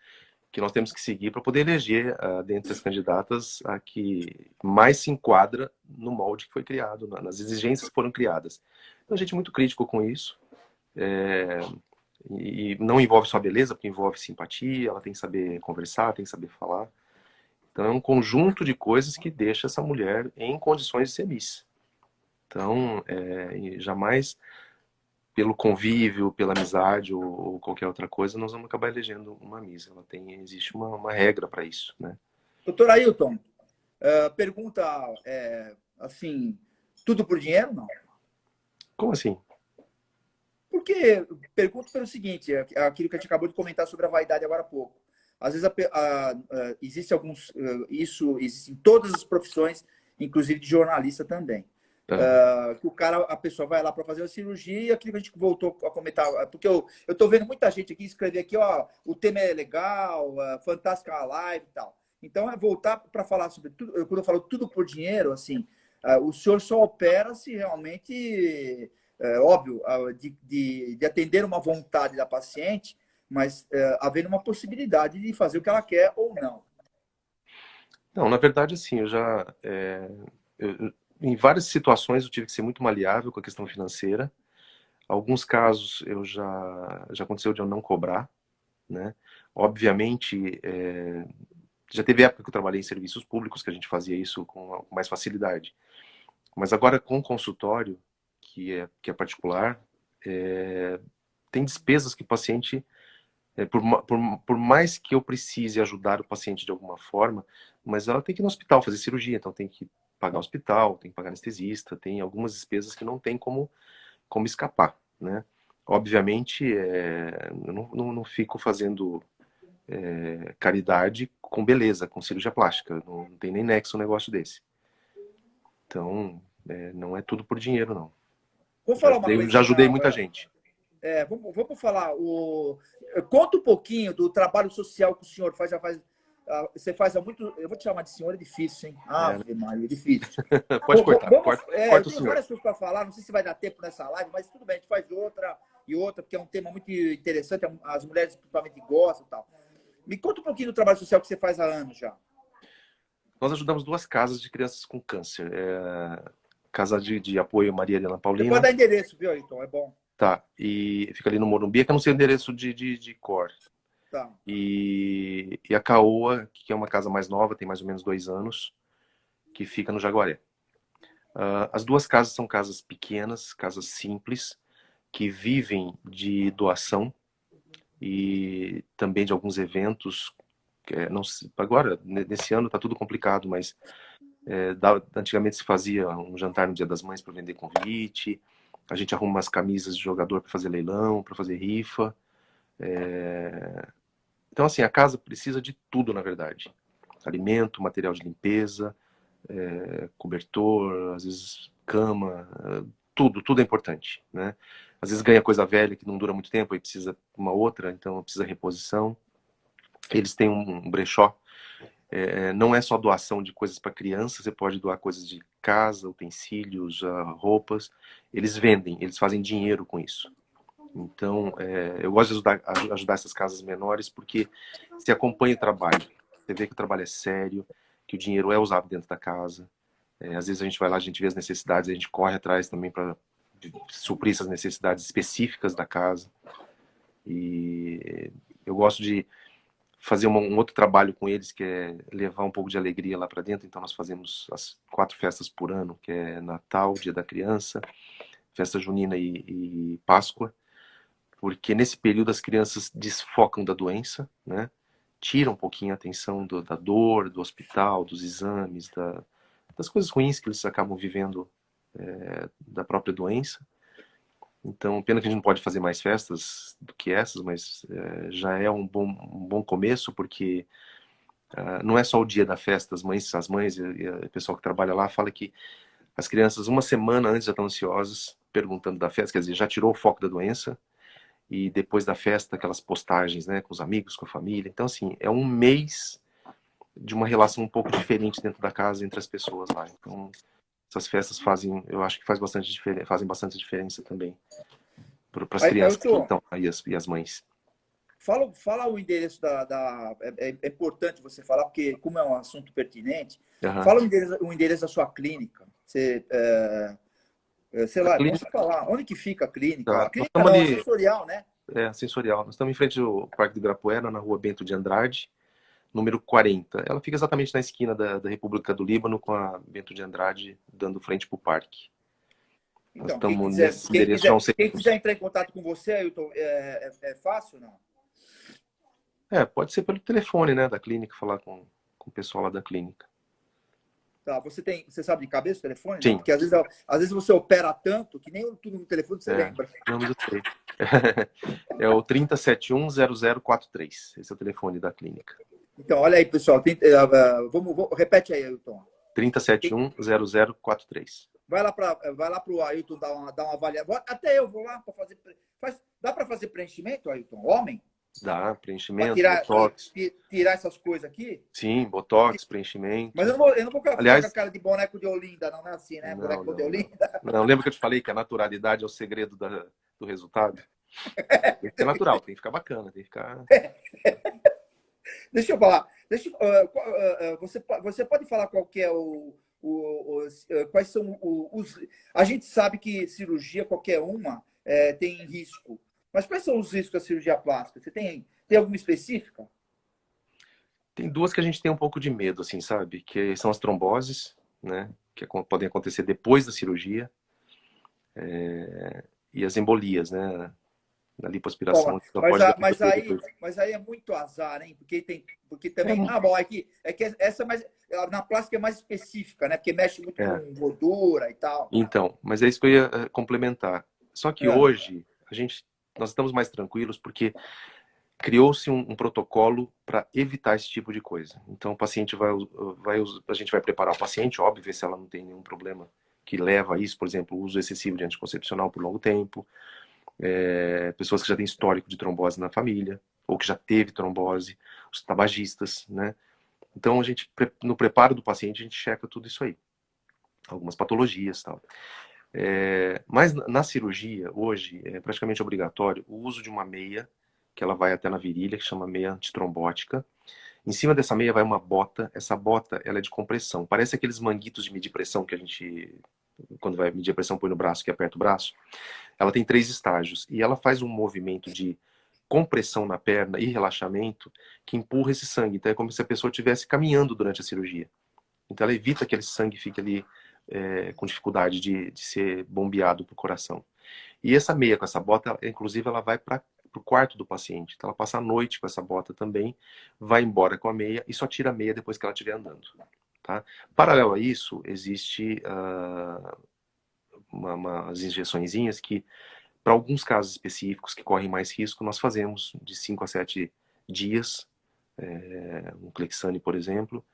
que nós temos que seguir para poder eleger, dentre as candidatas, a que mais se enquadra no molde que foi criado, nas exigências que foram criadas. Então, a gente é muito crítico com isso. E não envolve só beleza, porque envolve simpatia, ela tem que saber conversar, tem que saber falar. Então, é um conjunto de coisas que deixa essa mulher em condições de ser Miss. Então, jamais... pelo convívio, pela amizade ou qualquer outra coisa, nós vamos acabar elegendo uma Miss. Existe uma regra para isso, né? Doutor Ailton, pergunta assim, Tudo por dinheiro, não? Como assim? Porque, pergunto pelo seguinte, aquilo que a gente acabou de comentar sobre a vaidade agora há pouco. Às vezes existe alguns, isso existe em todas as profissões, inclusive de jornalista também. Aham. Que a pessoa vai lá para fazer uma cirurgia e aquilo que a gente voltou a comentar, porque eu estou vendo muita gente aqui escrever aqui, ó, o tema é legal, fantástica a live e tal. Então, é voltar para falar sobre tudo, quando eu falo tudo por dinheiro, assim, o senhor só opera se realmente óbvio, de atender uma vontade da paciente, mas havendo uma possibilidade de fazer o que ela quer ou não. Não, na verdade, assim, em várias situações eu tive que ser muito maleável com a questão financeira. Alguns casos já aconteceu de eu não cobrar, né? Obviamente, já teve época que eu trabalhei em serviços públicos que a gente fazia isso com mais facilidade. Mas agora com o consultório, que é particular, tem despesas que o paciente, por mais que eu precise ajudar o paciente de alguma forma, mas ela tem que ir no hospital fazer cirurgia, então tem que pagar hospital, tem que pagar anestesista, tem algumas despesas que não tem como escapar, né? Obviamente, eu não fico fazendo caridade com beleza, com cirurgia plástica, não tem nem nexo um negócio desse. Então, não é tudo por dinheiro, não. Vamos falar uma Já coisinha. ajudei muita gente. Vamos falar. Conta um pouquinho do trabalho social que o senhor faz. Você faz há muito. Eu vou te chamar de senhor, é difícil, hein? É, né? Ave Maria, é difícil. Pode cortar, Eu corta o tenho senhor. várias coisas para falar, não sei se vai dar tempo nessa live, mas tudo bem, a gente faz outra e outra, porque é um tema muito interessante, as mulheres principalmente gostam e tal. Me conta um pouquinho do trabalho social que você faz há anos já. Nós ajudamos 2 casas de crianças com câncer. Casa de apoio Maria Helena Você pode Paulina, dar endereço, viu, Ayrton? É bom. tá, e fica ali no Morumbi, que eu não sei o endereço de cor. Tá. E a Caoa, que é uma casa mais nova, tem mais ou menos 2 anos, que fica no Jaguaré. As 2 casas são casas pequenas, casas simples, que vivem de doação e também de alguns eventos. Não, agora, nesse ano, está tudo complicado, mas antigamente se fazia um jantar no Dia das Mães para vender convite, a gente arruma umas camisas de jogador para fazer leilão, para fazer rifa. Então, assim, a casa precisa de tudo, na verdade. Alimento, material de limpeza, cobertor, às vezes cama, tudo é importante, né? Às vezes ganha coisa velha que não dura muito tempo e precisa uma outra, então precisa reposição. Eles têm um brechó. Não é só doação de coisas para criança, você pode doar coisas de casa, utensílios, roupas. Eles vendem, eles fazem dinheiro com isso. Então, eu gosto de ajudar essas casas menores porque se acompanha o trabalho. Você vê que o trabalho é sério, que o dinheiro é usado dentro da casa. Às vezes a gente vai lá, a gente vê as necessidades, a gente corre atrás também para suprir essas necessidades específicas da casa. E eu gosto de fazer um outro trabalho com eles, que é levar um pouco de alegria lá para dentro. Então nós fazemos as 4 festas por ano, que é Natal, Dia da Criança, Festa Junina e Páscoa, porque nesse período as crianças desfocam da doença, né? Tiram um pouquinho a atenção da dor, do hospital, dos exames, das coisas ruins que eles acabam vivendo da própria doença. Então, pena que a gente não pode fazer mais festas do que essas, mas já é um bom começo, porque não é só o dia da festa, as mães e o pessoal que trabalha lá fala que as crianças uma semana antes já estão ansiosas, perguntando da festa, quer dizer, já tirou o foco da doença, e depois da festa, aquelas postagens, né, com os amigos, com a família. Então, assim, é um mês de uma relação um pouco diferente dentro da casa entre as pessoas lá. Então, essas festas eu acho que fazem bastante diferença também para as crianças que Ayrton, estão aí e as mães. fala o endereço é importante você falar, porque como é um assunto pertinente, Uhum. fala o endereço da sua clínica. Sei A lá, não clínica, sei falar. Onde que fica a clínica? A tá, nós clínica estamos não, a ali, sensorial, né? sensorial. Nós estamos em frente ao Parque do Ibirapuera, na rua Bento de Andrade, número 40. Ela fica exatamente na esquina da República do Líbano com a Bento de Andrade, dando frente para o parque. Nós Então, estamos nesse endereço já há uns 6 quem quiser anos. entrar em contato com você, Ailton, é fácil, não? Pode ser pelo telefone, né, da clínica, falar com o pessoal lá da clínica. Tá, você sabe de cabeça o telefone? Não, Sim. porque às vezes você opera tanto que nem tudo no telefone você lembra. Não, mas eu sei. É o 30710043. Esse é o telefone da clínica. Então, olha aí, pessoal. Repete aí, Ailton. 30710043. Vai lá para o Ailton dar uma avaliação. Até eu vou lá para fazer. Dá para fazer preenchimento, Ailton? Homem? Dá, Para preenchimento, botox. tirar essas coisas aqui? Sim, botox, preenchimento. Mas eu não vou ficar com a cara de boneco de Olinda, não é assim, né? Boneco de Olinda. Não, lembra que eu te falei que a naturalidade é o segredo do resultado? Tem que ser natural, tem que ficar bacana, tem que ficar. Deixa eu falar. Você pode falar qual que é quais são os. A gente sabe que cirurgia, qualquer uma, tem risco. Mas quais são os riscos da cirurgia plástica? Você tem alguma específica? Tem duas que a gente tem um pouco de medo, assim, sabe? Que são as tromboses, né? Que podem acontecer depois da cirurgia. E as embolias, né? Na lipoaspiração. Mas aí é muito azar, hein? Porque também. Bom, é que essa na plástica é mais específica, né? Porque mexe muito com gordura e tal. Então, mas é isso que eu ia complementar. Só que hoje nós estamos mais tranquilos porque criou-se um protocolo para evitar esse tipo de coisa. Então, o paciente a gente vai preparar o paciente, óbvio, ver se ela não tem nenhum problema que leva a isso, por exemplo, o uso excessivo de anticoncepcional por longo tempo, pessoas que já têm histórico de trombose na família, ou que já teve trombose, os tabagistas, né? Então, no preparo do paciente, a gente checa tudo isso aí. Algumas patologias e tal. Mas na cirurgia, hoje, é praticamente obrigatório o uso de uma meia, que ela vai até na virilha, que chama meia antitrombótica. Em cima dessa meia vai uma bota. Essa bota, ela é de compressão. Parece aqueles manguitos de medir pressão que a gente, quando vai medir a pressão, põe no braço, que aperta o braço. Ela tem 3 estágios. E ela faz um movimento de compressão na perna e relaxamento que empurra esse sangue. Então é como se a pessoa estivesse caminhando durante a cirurgia. Então ela evita que esse sangue fique ali com dificuldade de ser bombeado para o coração. E essa meia com essa bota, inclusive, ela vai para o quarto do paciente. Então ela passa a noite com essa bota também, vai embora com a meia e só tira a meia depois que ela estiver andando. Tá? Paralelo a isso, existe umas injeçõezinhas que, para alguns casos específicos que correm mais risco, nós fazemos de 5 a 7 dias, um Clexane, por exemplo,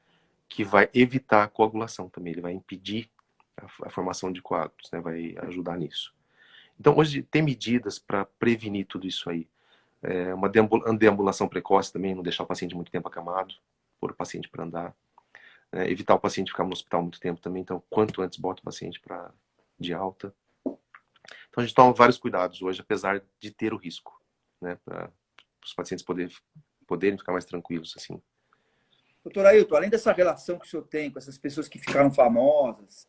que vai evitar a coagulação também, ele vai impedir a formação de coágulos, né? Vai ajudar nisso. Então, hoje tem medidas para prevenir tudo isso aí. Uma deambulação precoce também, não deixar o paciente muito tempo acamado, pôr o paciente para andar. Evitar o paciente ficar no hospital muito tempo também, então quanto antes bota o paciente de alta. Então a gente toma vários cuidados hoje, apesar de ter o risco, né? Para os pacientes poderem ficar mais tranquilos, assim. Doutor Ailton, além dessa relação que o senhor tem com essas pessoas que ficaram famosas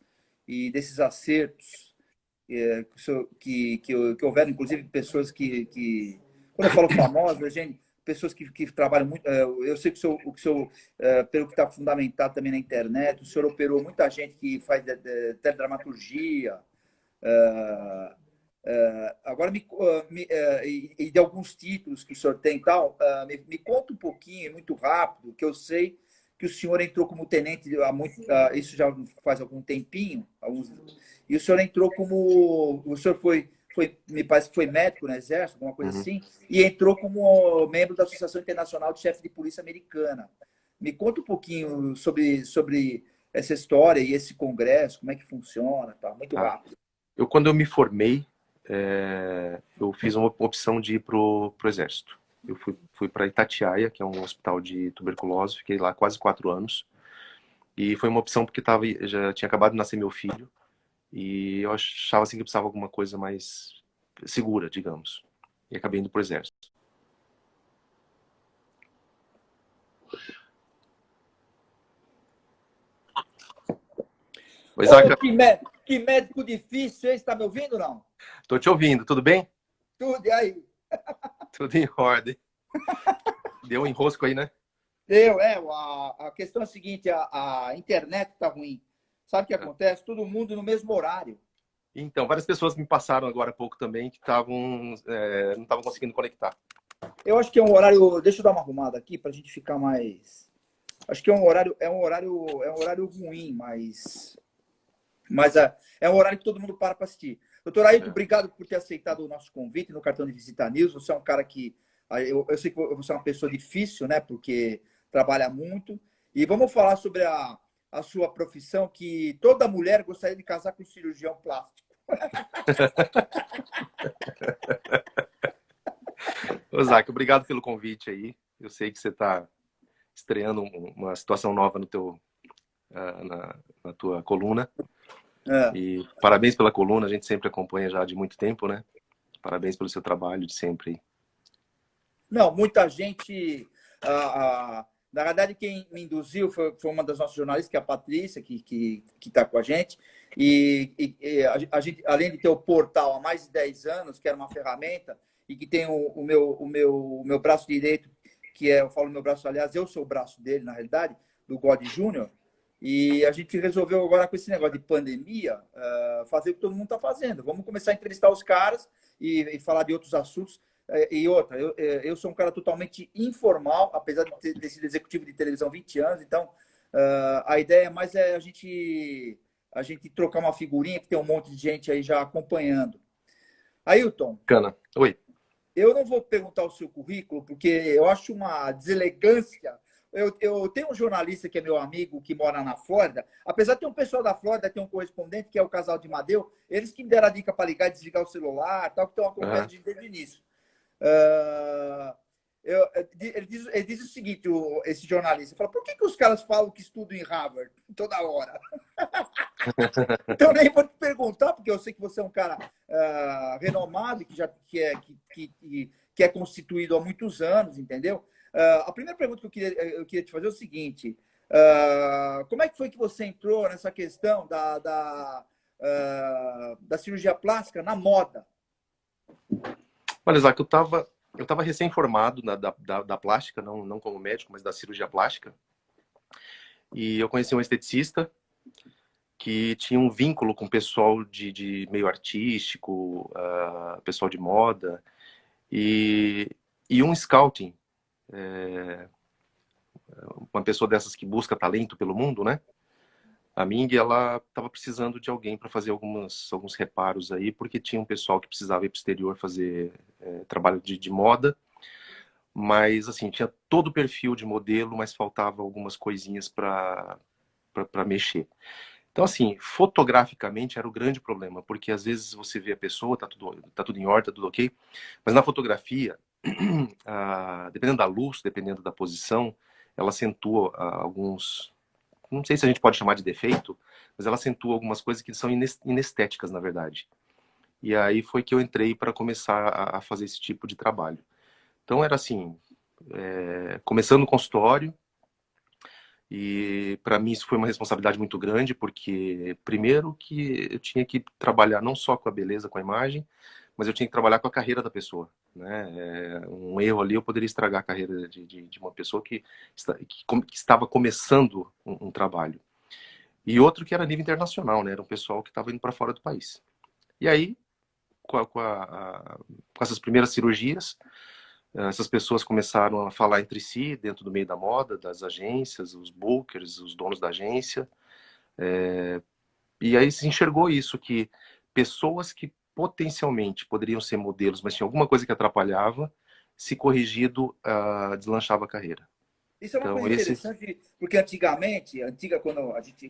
e desses acertos, que houveram, inclusive, pessoas quando eu falo famosas, gente, pessoas que trabalham muito. Eu sei que o senhor pelo que está fundamentado também na internet, o senhor operou muita gente que faz teledramaturgia. Agora, e de alguns títulos que o senhor tem e tal, me conta um pouquinho, muito rápido, que eu sei que o senhor entrou como tenente isso já faz algum tempinho, e o senhor entrou o senhor me parece que foi médico no Exército, alguma coisa assim, e entrou como membro da Associação Internacional de Chefes de Polícia Americana. Me conta um pouquinho sobre essa história e esse congresso, como é que funciona, tá? Muito rápido. Quando eu me formei, eu fiz uma opção de ir pro Exército. Eu fui para Itatiaia, que é um hospital de tuberculose, fiquei lá quase 4 anos. E foi uma opção porque já tinha acabado de nascer meu filho. E eu achava assim que eu precisava de alguma coisa mais segura, digamos. E acabei indo pro Exército. Que médico difícil, você está me ouvindo ou não? Tô te ouvindo, tudo bem? Tudo, e aí? Tudo em ordem. Deu um enrosco aí, né? Deu, a questão é a seguinte, a internet está ruim. Sabe o que acontece? Todo mundo no mesmo horário. Então, várias pessoas me passaram agora há pouco também que não estavam conseguindo conectar. Eu acho que é um horário... Deixa eu dar uma arrumada aqui para a gente ficar mais Acho que é um horário ruim, mas é um horário que todo mundo para assistir. Doutor Ailton, obrigado por ter aceitado o nosso convite no Cartão de Visita News. Você é um cara que... Eu sei que você é uma pessoa difícil, né? Porque trabalha muito. E vamos falar sobre a sua profissão, que toda mulher gostaria de casar com um cirurgião plástico. Ô, Zac, obrigado pelo convite aí. Eu sei que você está estreando uma situação nova no na tua coluna. E parabéns pela coluna, a gente sempre acompanha já de muito tempo, né? Parabéns pelo seu trabalho de sempre. Não, muita gente... na verdade, quem me induziu foi uma das nossas jornalistas, que é a Patrícia, que está com a gente. A gente, além de ter o portal há mais de 10 anos, que era uma ferramenta, e que tem o meu braço direito, que é, eu falo meu braço, aliás, eu sou o braço dele, na realidade, do God Júnior. E a gente resolveu agora, com esse negócio de pandemia, fazer o que todo mundo está fazendo. Vamos começar a entrevistar os caras e falar de outros assuntos. E outra, eu sou um cara totalmente informal, apesar de ter sido executivo de televisão 20 anos. Então, a ideia mais é a gente trocar uma figurinha, que tem um monte de gente aí já acompanhando. Ailton, Cana, oi. eu não vou perguntar o seu currículo, porque eu acho uma deselegância. Eu tenho um jornalista que é meu amigo, que mora na Flórida. Apesar de ter um pessoal da Flórida, tem um correspondente, que é o casal de Madeu. Eles que me deram a dica para ligar e desligar o celular, tal, que estão acompanhando a gente desde o início. Ele diz o seguinte, esse jornalista, fala, por que os caras falam que estudam em Harvard toda hora? Então nem vou te perguntar, porque eu sei que você é um cara renomado, que é constituído há muitos anos, entendeu? A primeira pergunta que eu queria te fazer é o seguinte, como é que foi que você entrou nessa questão da cirurgia plástica na moda? Olha, Isaac, eu tava recém-formado da plástica, não como médico, mas da cirurgia plástica. E eu conheci um esteticista que tinha um vínculo com o pessoal de meio artístico, pessoal de moda, e um scouting, uma pessoa dessas que busca talento pelo mundo, né? A Ming, ela estava precisando de alguém para fazer alguns reparos aí, porque tinha um pessoal que precisava ir para o exterior fazer trabalho de moda, mas assim, tinha todo o perfil de modelo, mas faltava algumas coisinhas para mexer. Então, assim, fotograficamente era o grande problema, porque às vezes você vê a pessoa, tá tudo em ordem, tá tudo ok, mas na fotografia, dependendo da luz, dependendo da posição, ela acentua alguns, não sei se a gente pode chamar de defeito, mas ela acentua algumas coisas que são inestéticas, na verdade. E aí foi que eu entrei para começar a fazer esse tipo de trabalho. Então era assim, começando no consultório, e para mim isso foi uma responsabilidade muito grande, porque primeiro que eu tinha que trabalhar não só com a beleza, com a imagem, mas eu tinha que trabalhar com a carreira da pessoa, né? Um erro ali eu poderia estragar a carreira de uma pessoa que estava começando um trabalho. E outro que era a nível internacional, né? Era um pessoal que estava indo para fora do país. E aí, com essas primeiras cirurgias, essas pessoas começaram a falar entre si, dentro do meio da moda, das agências, os bookers, os donos da agência. E aí se enxergou isso, que pessoas que potencialmente poderiam ser modelos, mas tinha alguma coisa que atrapalhava, se corrigido, deslanchava a carreira. Isso é uma Então, coisa interessante, porque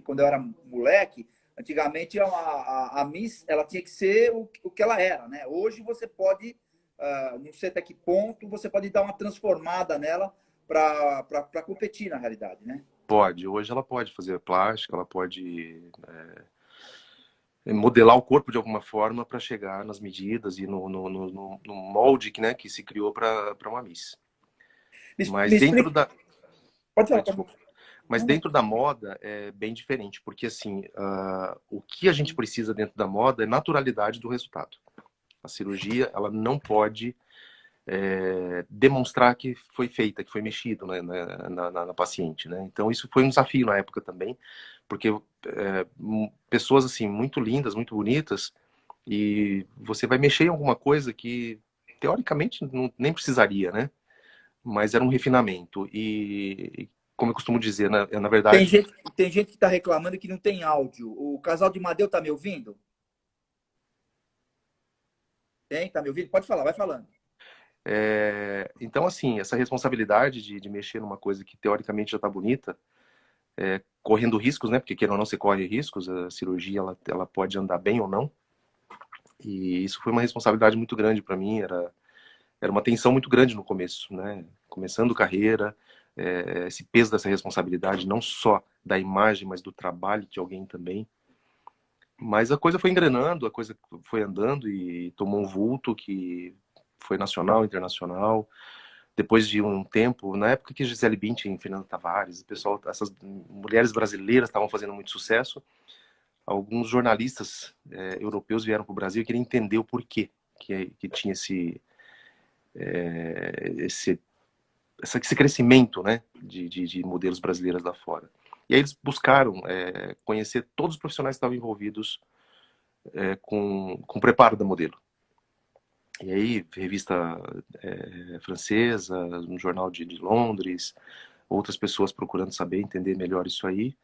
quando eu era moleque, antigamente a Miss ela tinha que ser o que ela era, né? Hoje você pode, não sei até que ponto, você pode dar uma transformada nela para competir na realidade, né? Pode. Hoje ela pode fazer plástica, ela pode modelar o corpo de alguma forma para chegar nas medidas e no molde né, que se criou para uma Miss. Mas Me dentro explica. da... Pode falar, Desculpa. Mas dentro da moda é bem diferente, porque assim, o que a gente precisa dentro da moda é naturalidade do resultado. A cirurgia, ela não pode demonstrar que foi feita, que foi mexido, né, na paciente, né? Então isso foi um desafio na época também, porque pessoas assim muito lindas, muito bonitas, e você vai mexer em alguma coisa que teoricamente nem precisaria, né? Mas era um refinamento. E como eu costumo dizer, na verdade... Tem gente que está reclamando que não tem áudio. O casal de Madeu está me ouvindo? Tem? Está me ouvindo? Pode falar, vai falando. Então, assim, essa responsabilidade de mexer numa coisa que teoricamente já está bonita, correndo riscos, né? Porque queira ou não, você corre riscos, a cirurgia ela pode andar bem ou não. E isso foi uma responsabilidade muito grande para mim, era uma tensão muito grande no começo, né? Começando carreira, esse peso dessa responsabilidade, não só da imagem, mas do trabalho de alguém também. Mas a coisa foi engrenando, a coisa foi andando e tomou um vulto que foi nacional, internacional. Depois de um tempo, na época que Gisele Bündchen, Fernanda Tavares, o pessoal, essas mulheres brasileiras estavam fazendo muito sucesso, alguns jornalistas europeus vieram para o Brasil e queriam entender o porquê que tinha esse crescimento, né, de modelos brasileiros lá fora. E aí eles buscaram conhecer todos os profissionais que estavam envolvidos com o preparo da modelo. E aí, revista francesa, um jornal de Londres, outras pessoas procurando saber, entender melhor isso aí.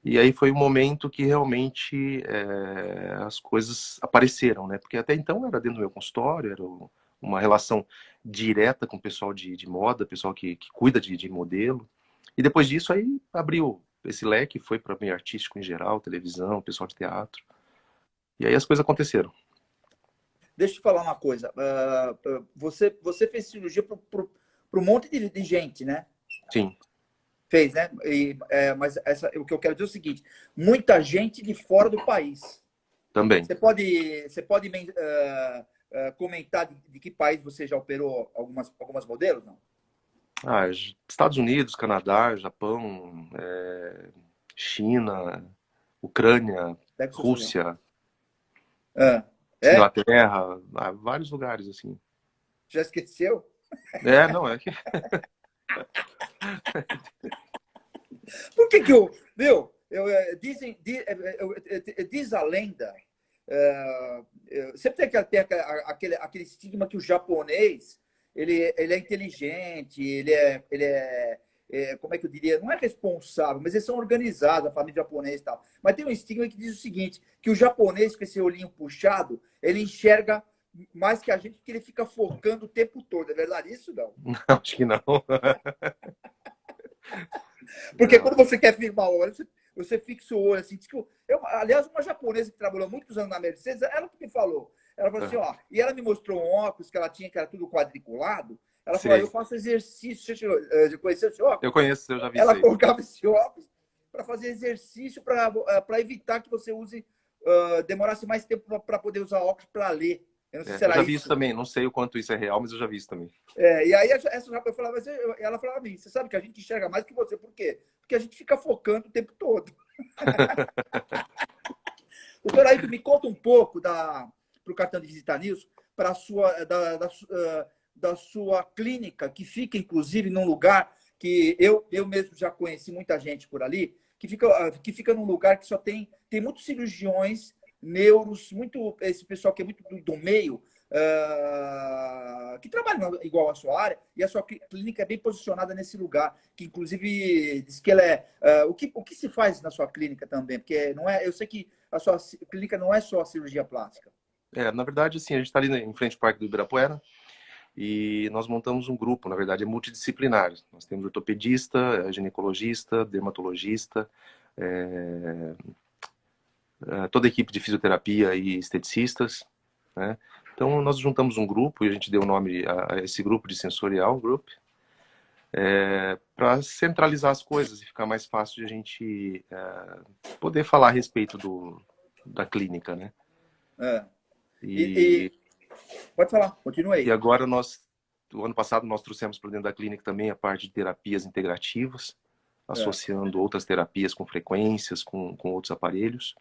E aí foi um momento que realmente as coisas apareceram, né? Porque até então era dentro do meu consultório, era uma relação direta com o pessoal de moda, pessoal que cuida de modelo. E depois disso aí abriu esse leque, foi para meio artístico em geral, televisão, pessoal de teatro. E aí as coisas aconteceram. Deixa eu te falar uma coisa. Você fez cirurgia para um monte de gente, né? Sim. Fez, né? Mas o que eu quero dizer é o seguinte: muita gente de fora do país. Também. Você pode comentar de que país você já operou algumas modelos? Não? Estados Unidos, Canadá, Japão, China, Ucrânia, Rússia, Inglaterra, vários lugares assim. Já esqueceu? Não, é que... Por que eu... Meu, diz a lenda... sempre tem aquele estigma que o japonês ele é inteligente, como é que eu diria? Não é responsável, mas eles são organizados, a família japonesa e tal. Mas tem um estigma que diz o seguinte, que o japonês com esse olhinho puxado, ele enxerga mais que a gente, porque ele fica focando o tempo todo. É verdade isso, não? Não, acho que não. Porque não. Quando você quer firmar o olho, você fixa o olho assim. Aliás, uma japonesa que trabalhou muitos anos na Mercedes, ela que me falou. Ela falou assim, ó, e ela me mostrou um óculos que ela tinha, que era tudo quadriculado. Ela falou, eu faço exercício. Você conheceu esse óculos? Eu conheço, eu já vi isso Ela aí. colocava esse óculos para fazer exercício, para evitar que você demorasse mais tempo para poder usar óculos para ler. Eu não sei se eu era já vi isso também, não sei o quanto isso é real, mas eu já vi isso também. E aí essa eu falava, ela falava a mim, você sabe que a gente enxerga mais que você, por quê? Porque a gente fica focando o tempo todo. Doutor Ailton, me conta um pouco para o cartão de visita News, para da sua clínica, que fica, inclusive, num lugar que eu mesmo já conheci muita gente por ali, que fica num lugar que só tem muitos cirurgiões, neuros, muito esse pessoal que é muito do meio, que trabalha igual a sua área, e a sua clínica é bem posicionada nesse lugar, que inclusive diz que ela o que se faz na sua clínica também? Porque não é, eu sei que a sua clínica não é só a cirurgia plástica. Na verdade, assim, a gente está ali em frente ao Parque do Ibirapuera e nós montamos um grupo, na verdade, é multidisciplinar. Nós temos ortopedista, ginecologista, dermatologista, toda a equipe de fisioterapia e esteticistas, né? Então, nós juntamos um grupo e a gente deu o nome a esse grupo de Sensorial Group, para centralizar as coisas e ficar mais fácil de a gente poder falar a respeito da clínica, né? Pode falar, continue aí. E agora o ano passado nós trouxemos para dentro da clínica também a parte de terapias integrativas, associando outras terapias com frequências, com outros aparelhos.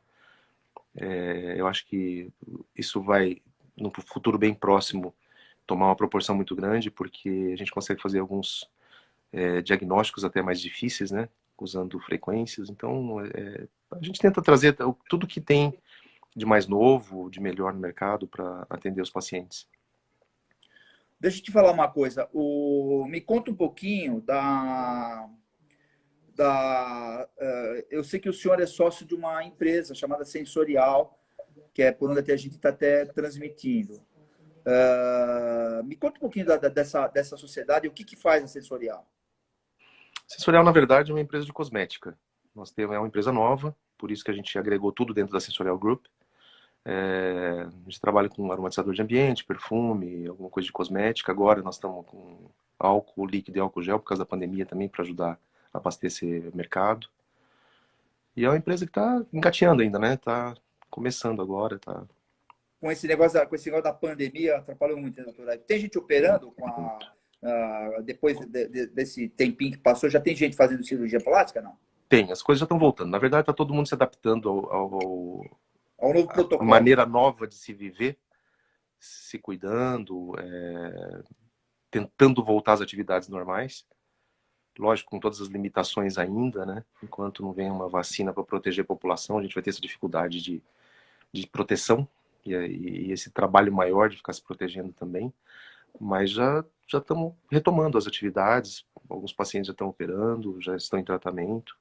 Eu acho que isso vai, no futuro bem próximo, tomar uma proporção muito grande, porque a gente consegue fazer alguns diagnósticos até mais difíceis, né? Usando frequências. Então, a gente tenta trazer tudo que tem de mais novo, de melhor no mercado para atender os pacientes. Deixa eu te falar uma coisa. Me conta um pouquinho Eu sei que o senhor é sócio de uma empresa chamada Sensorial, que é por onde a gente está até transmitindo. Me conta um pouquinho dessa sociedade e o que faz a Sensorial. Sensorial, na verdade, é uma empresa de cosmética. Nós temos uma empresa nova, por isso que a gente agregou tudo dentro da Sensorial Group. A gente trabalha com aromatizador de ambiente, perfume, alguma coisa de cosmética. Agora nós estamos com álcool líquido e álcool gel, por causa da pandemia também, para ajudar a abastecer o mercado. E é uma empresa que está engateando ainda, né? Está começando agora, tá. Com esse negócio da pandemia, atrapalhou muito, né, doutor? Tem gente operando depois desse tempinho que passou, já tem gente fazendo cirurgia plástica, não? Tem, as coisas já estão voltando. Na verdade, está todo mundo se adaptando Ao novo a protocolo. maneira nova de se viver, se cuidando, tentando voltar às atividades normais. Lógico, com todas as limitações ainda, né? Enquanto não vem uma vacina para proteger a população, a gente vai ter essa dificuldade de proteção e esse trabalho maior de ficar se protegendo também. Mas já estamos retomando as atividades, alguns pacientes já estão operando, já estão em tratamento.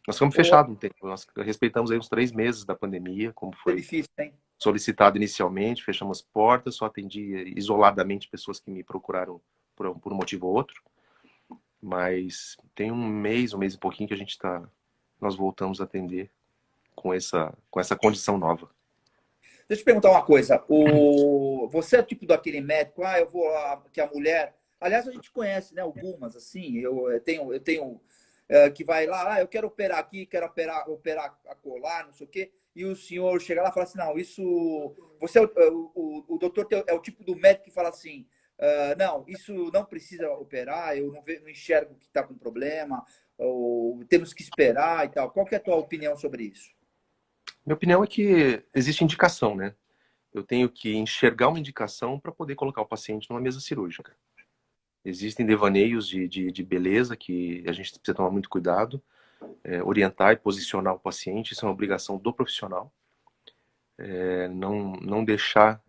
Nós ficamos fechados um tempo, nós respeitamos aí uns 3 meses da pandemia, como foi difícil, hein? solicitado inicialmente, fechamos as portas, só atendi isoladamente pessoas que me procuraram por um motivo ou outro. Mas tem um mês e pouquinho que nós voltamos a atender com essa condição nova. Deixa eu perguntar uma coisa. Você é tipo daquele médico, eu vou lá, que a mulher. Aliás, a gente conhece, né, algumas, assim. Eu tenho que vai lá, eu quero operar aqui, quero operar a colar, não sei o quê. E o senhor chega lá e fala assim: não, isso. Você o doutor é o tipo do médico que fala assim: não, isso não precisa operar, eu não enxergo que está com problema, ou temos que esperar e tal. Qual que é a tua opinião sobre isso? Minha opinião é que existe indicação, né? Eu tenho que enxergar uma indicação para poder colocar o paciente numa mesa cirúrgica. Existem devaneios de beleza que a gente precisa tomar muito cuidado, orientar e posicionar o paciente, isso é uma obrigação do profissional. Não deixar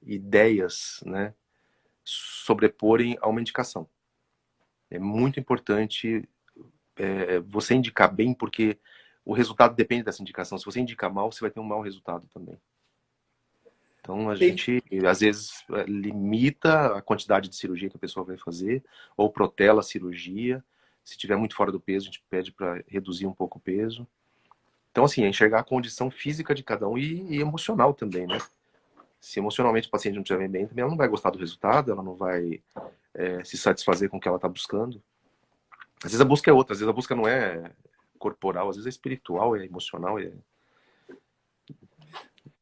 ideias, né, sobreporem a uma indicação. É muito importante você indicar bem, porque o resultado depende dessa indicação. Se você indicar mal, você vai ter um mau resultado também. Então, a gente, às vezes, limita a quantidade de cirurgia que a pessoa vai fazer, ou protela a cirurgia. Se tiver muito fora do peso, a gente pede para reduzir um pouco o peso. Então, assim, é enxergar a condição física de cada um e emocional também, né? Se emocionalmente o paciente não estiver bem, também ela não vai gostar do resultado, ela não vai se satisfazer com o que ela está buscando. Às vezes a busca é outra, às vezes a busca não é corporal, às vezes é espiritual, é emocional.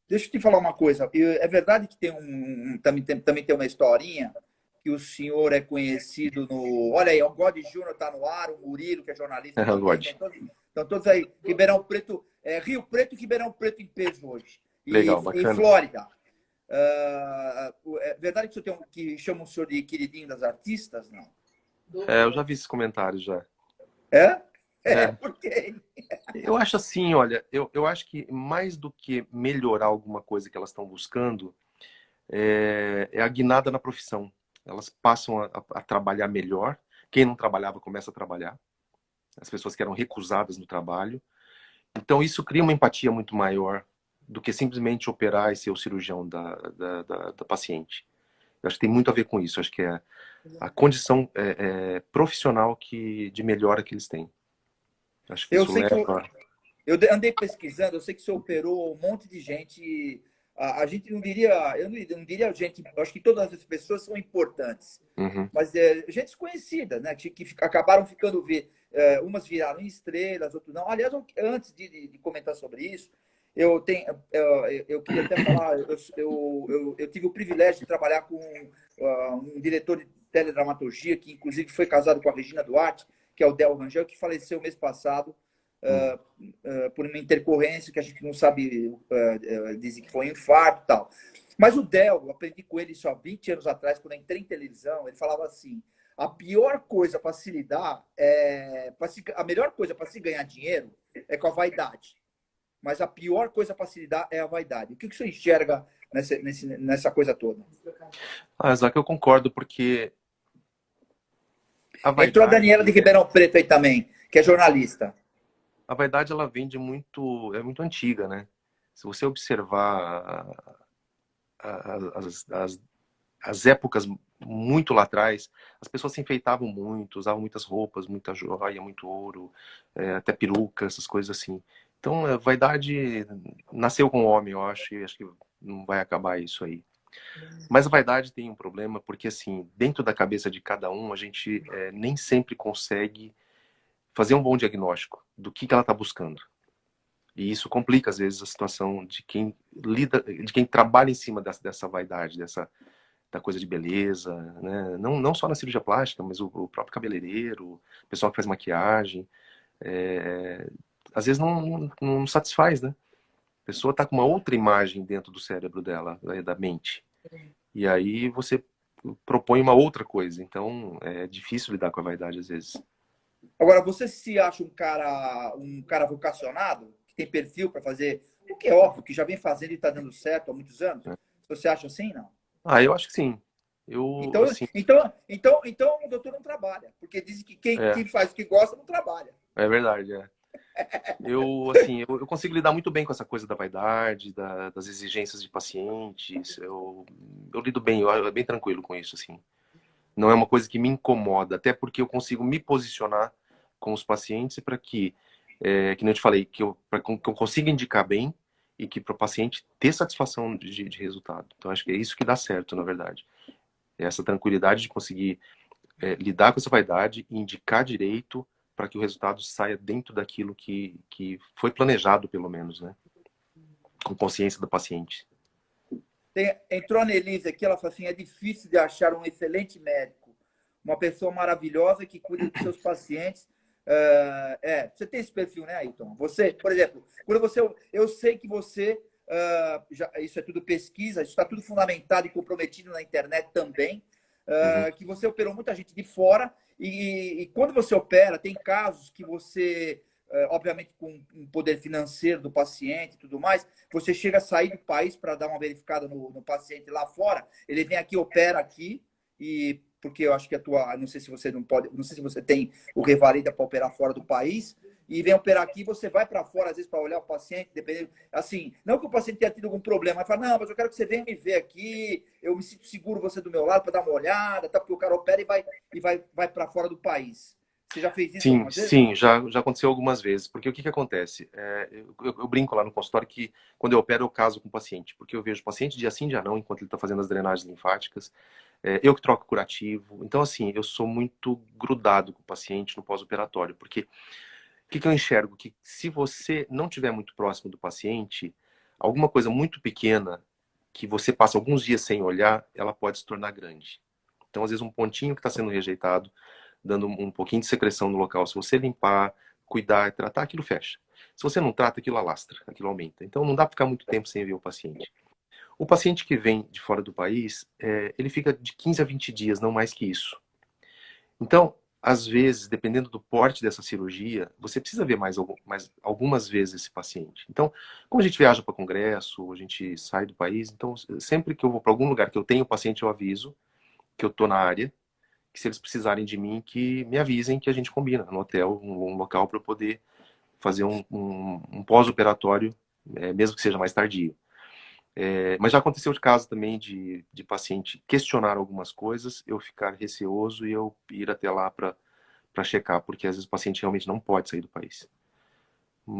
Deixa eu te falar uma coisa. É verdade que também tem uma historinha que o senhor é conhecido no. Olha aí, o God Júnior está no ar, o Murilo, que é jornalista também. Estão todos aí. Ribeirão Preto, Rio Preto e Ribeirão Preto em peso hoje. Legal, bacana. E Flórida. É verdade que o senhor que chama o senhor de queridinho das artistas, não? Eu já vi esses comentários já. Por quê? Eu acho assim, olha, eu acho que mais do que melhorar alguma coisa que elas estão buscando, é a guinada na profissão. Elas passam a trabalhar melhor. Quem não trabalhava começa a trabalhar. As pessoas que eram recusadas no trabalho. Então isso cria uma empatia muito maior do que simplesmente operar e ser o cirurgião da paciente. Eu acho que tem muito a ver com isso. Eu acho que é a condição profissional de melhora que eles têm. Acho que isso leva... Eu andei pesquisando, eu sei que você operou um monte de gente. A gente não diria, eu não diria gente, eu acho que todas as pessoas são importantes, mas gente desconhecida, né? Que acabaram ficando umas viraram em estrelas, outras não. Aliás, antes de comentar sobre isso, eu queria até falar, eu tive o privilégio de trabalhar com um diretor de teledramaturgia que inclusive foi casado com a Regina Duarte, que é o Del Rangel, que faleceu mês passado. Por uma intercorrência que a gente não sabe, dizem que foi um infarto e tal. Mas o Del, eu aprendi com ele só 20 anos atrás, quando eu entrei em televisão, ele falava assim: a pior coisa para se lidar a melhor coisa para se ganhar dinheiro é com a vaidade. Mas a pior coisa para se lidar é a vaidade. O que você enxerga nessa coisa toda? Isaac, eu concordo, porque A Entrou a Daniela vaidade, de Ribeirão Preto aí também, que é jornalista. a vaidade ela vem de muito, é muito antiga, né? Se você observar as as épocas muito lá atrás, as pessoas se enfeitavam muito, usavam muitas roupas, muita joia, muito ouro, até peruca, essas coisas assim. Então, a vaidade nasceu com o homem, eu acho, e acho que não vai acabar isso aí. Mas a vaidade tem um problema, porque assim, dentro da cabeça de cada um, a gente nem sempre consegue fazer um bom diagnóstico do que ela está buscando. E isso complica, às vezes, a situação de quem lida, de quem trabalha em cima dessa vaidade, da coisa de beleza, né? Não só na cirurgia plástica, mas o próprio cabeleireiro, o pessoal que faz maquiagem, é, às vezes não satisfaz, né? A pessoa está com uma outra imagem dentro do cérebro dela, da mente. E aí você propõe uma outra coisa. Então é difícil lidar com a vaidade às vezes. Agora, você se acha um cara vocacionado, que tem perfil para fazer, o que é óbvio, que já vem fazendo e está dando certo há muitos anos? Né? Você acha assim, não? Ah, eu acho que sim. Eu, Então, assim, então o doutor não trabalha, porque dizem que é, quem faz o que gosta não trabalha. é verdade, é. Assim, eu consigo lidar muito bem com essa coisa da vaidade, das exigências de pacientes. Eu lido bem, é bem tranquilo com isso, assim. Não é uma coisa que me incomoda, até porque eu consigo me posicionar com os pacientes para que nem eu te falei, que eu consiga indicar bem e que para o paciente ter satisfação de resultado. Então, acho que é isso que dá certo, na verdade. É essa tranquilidade de conseguir lidar com essa vaidade e indicar direito para que o resultado saia dentro daquilo que foi planejado, pelo menos, né? Com consciência do paciente. Entrou a Nelise aqui, ela falou assim, é difícil de achar um excelente médico, uma pessoa maravilhosa que cuida dos seus pacientes. Você tem esse perfil, né, Ayrton? Você, por exemplo, quando eu sei que você, isso é tudo pesquisa, isso está tudo fundamentado e comprometido na internet também, Uhum. que você operou muita gente de fora e quando você opera, tem casos que você, obviamente com um poder financeiro do paciente e tudo mais, você chega a sair do país para dar uma verificada no paciente lá fora, ele vem aqui, opera aqui, e porque eu acho que a tua, não sei se você não pode, não sei se você tem o Revalida para operar fora do país, e vem operar aqui, você vai para fora, às vezes, para olhar o paciente, dependendo, assim, não que o paciente tenha tido algum problema, mas fala, não, mas eu quero que você venha me ver aqui, eu me sinto seguro você do meu lado para dar uma olhada, tá? Porque o cara opera e vai para fora do país. Você já fez isso Sim, algumas vezes? sim, já aconteceu algumas vezes. Porque o que acontece? Eu brinco lá no consultório que quando eu opero, eu caso com o paciente. Porque eu vejo o paciente dia sim, dia não, enquanto ele está fazendo as drenagens linfáticas. Eu que troco curativo. Então, assim, eu sou muito grudado com o paciente no pós-operatório. Porque o que eu enxergo? Que se você não estiver muito próximo do paciente, alguma coisa muito pequena que você passa alguns dias sem olhar, ela pode se tornar grande. Então, às vezes, um pontinho que está sendo rejeitado, dando um pouquinho de secreção no local, se você limpar, cuidar, tratar, aquilo fecha. Se você não trata, aquilo alastra, aquilo aumenta. Então, não dá para ficar muito tempo sem ver o paciente. O paciente que vem de fora do país, ele fica de 15 a 20 dias, não mais que isso. Então, às vezes, dependendo do porte dessa cirurgia, você precisa ver mais algumas vezes esse paciente. Então, como a gente viaja para congresso, a gente sai do país, então, sempre que eu vou para algum lugar que eu tenho paciente, eu aviso que eu estou na área, que se eles precisarem de mim, que me avisem que a gente combina no hotel, um local para eu poder fazer um pós-operatório, mesmo que seja mais tardio. Mas já aconteceu de caso também de paciente questionar algumas coisas, eu ficar receoso e eu ir até lá para checar, porque às vezes o paciente realmente não pode sair do país.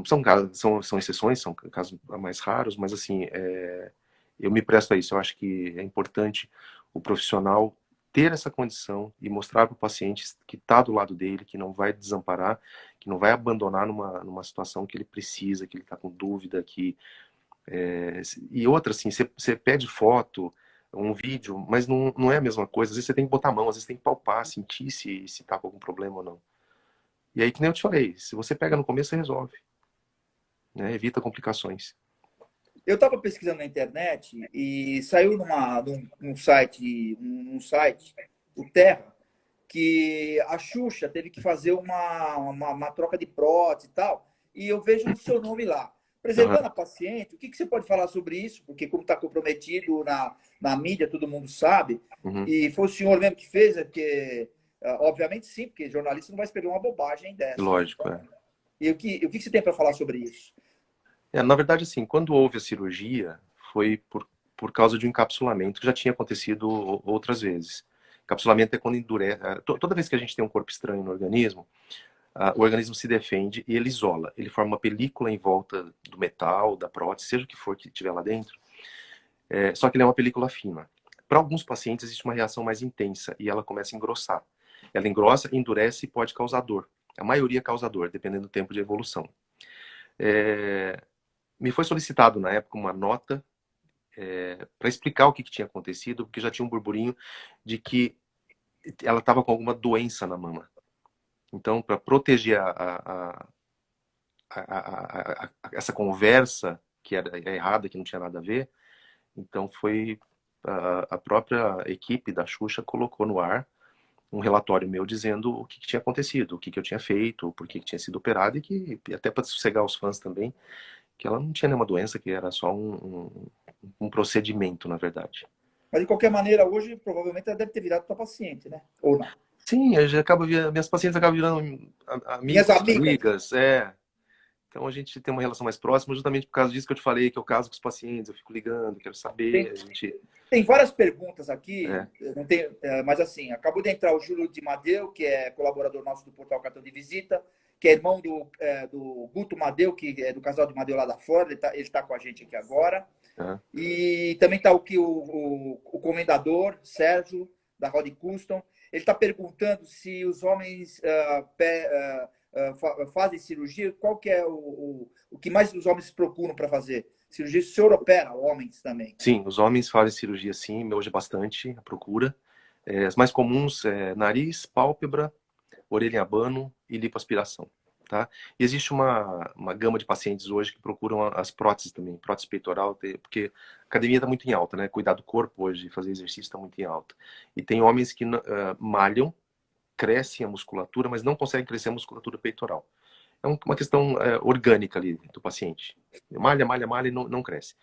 São exceções, são casos mais raros, mas assim, eu me presto a isso. Eu acho que é importante o profissional ter essa condição e mostrar para o paciente que está do lado dele, que não vai desamparar, que não vai abandonar numa situação que ele precisa, que ele está com dúvida, e outra, assim, você pede foto, um vídeo, mas não é a mesma coisa. Às vezes você tem que botar a mão, às vezes tem que palpar, sentir se tá com algum problema ou não. E aí, que nem eu te falei, se você pega no começo, você resolve, né? Evita complicações. Eu estava pesquisando na internet e saiu num site, o Terra, que a Xuxa teve que fazer uma troca de prótese e tal, e eu vejo o seu nome lá. Preservando Uhum. a paciente, o que você pode falar sobre isso? Porque como está comprometido na mídia, todo mundo sabe, Uhum. e foi o senhor mesmo que fez, porque Obviamente sim, porque jornalista não vai escrever uma bobagem dessa. Lógico, é. E o que você tem para falar sobre isso? Na verdade, assim, quando houve a cirurgia, foi por causa de um encapsulamento que já tinha acontecido outras vezes. Encapsulamento é quando endurece. Toda vez que a gente tem um corpo estranho no organismo, o organismo se defende e ele isola. Ele forma uma película em volta do metal, da prótese, seja o que for que tiver lá dentro. Só que ele é uma película fina. Para alguns pacientes existe uma reação mais intensa e ela começa a engrossar. Ela engrossa, endurece e pode causar dor. A maioria causa dor, dependendo do tempo de evolução. Me foi solicitado na época uma nota para explicar o que tinha acontecido, porque já tinha um burburinho de que ela estava com alguma doença na mama. Então, para proteger essa conversa que era errada, que não tinha nada a ver, então foi a própria equipe da Xuxa colocou no ar um relatório meu dizendo o que tinha acontecido, o que eu tinha feito, por que tinha sido operado e até para sossegar os fãs também, que ela não tinha nenhuma doença, que era só um procedimento, na verdade. Mas, de qualquer maneira, hoje, provavelmente, ela deve ter virado tua paciente, né? Ou não? Sim, minhas pacientes acabam virando Minhas amigos, amigas. amigas, Então a gente tem uma relação mais próxima, justamente por causa disso que eu te falei, que eu caso com os pacientes, eu fico ligando, quero saber, Tem, a gente... tem várias perguntas aqui, É, não tem, mas assim, acabou de entrar o Júlio de Madeu, que é colaborador nosso do Portal Cartão de Visita, que é irmão do Guto Madeu, que é do casal de Madeu lá da Flórida, ele tá com a gente aqui agora. é. E também está o comendador, Sérgio, da Rod Custom. Ele está perguntando se os homens fazem cirurgia, qual que é o que mais os homens procuram para fazer? Cirurgia, o senhor opera homens também? Sim, os homens fazem cirurgia sim, hoje é bastante a procura. As mais comuns é nariz, pálpebra, orelha em abano e lipoaspiração. Tá? E existe uma gama de pacientes hoje que procuram as próteses também, prótese peitoral, porque a academia está muito em alta, né? Cuidar do corpo hoje, fazer exercício está muito em alta. E tem homens que malham, crescem a musculatura, mas não conseguem crescer a musculatura peitoral. É uma questão orgânica ali do paciente. Malha, malha, malha e não cresce.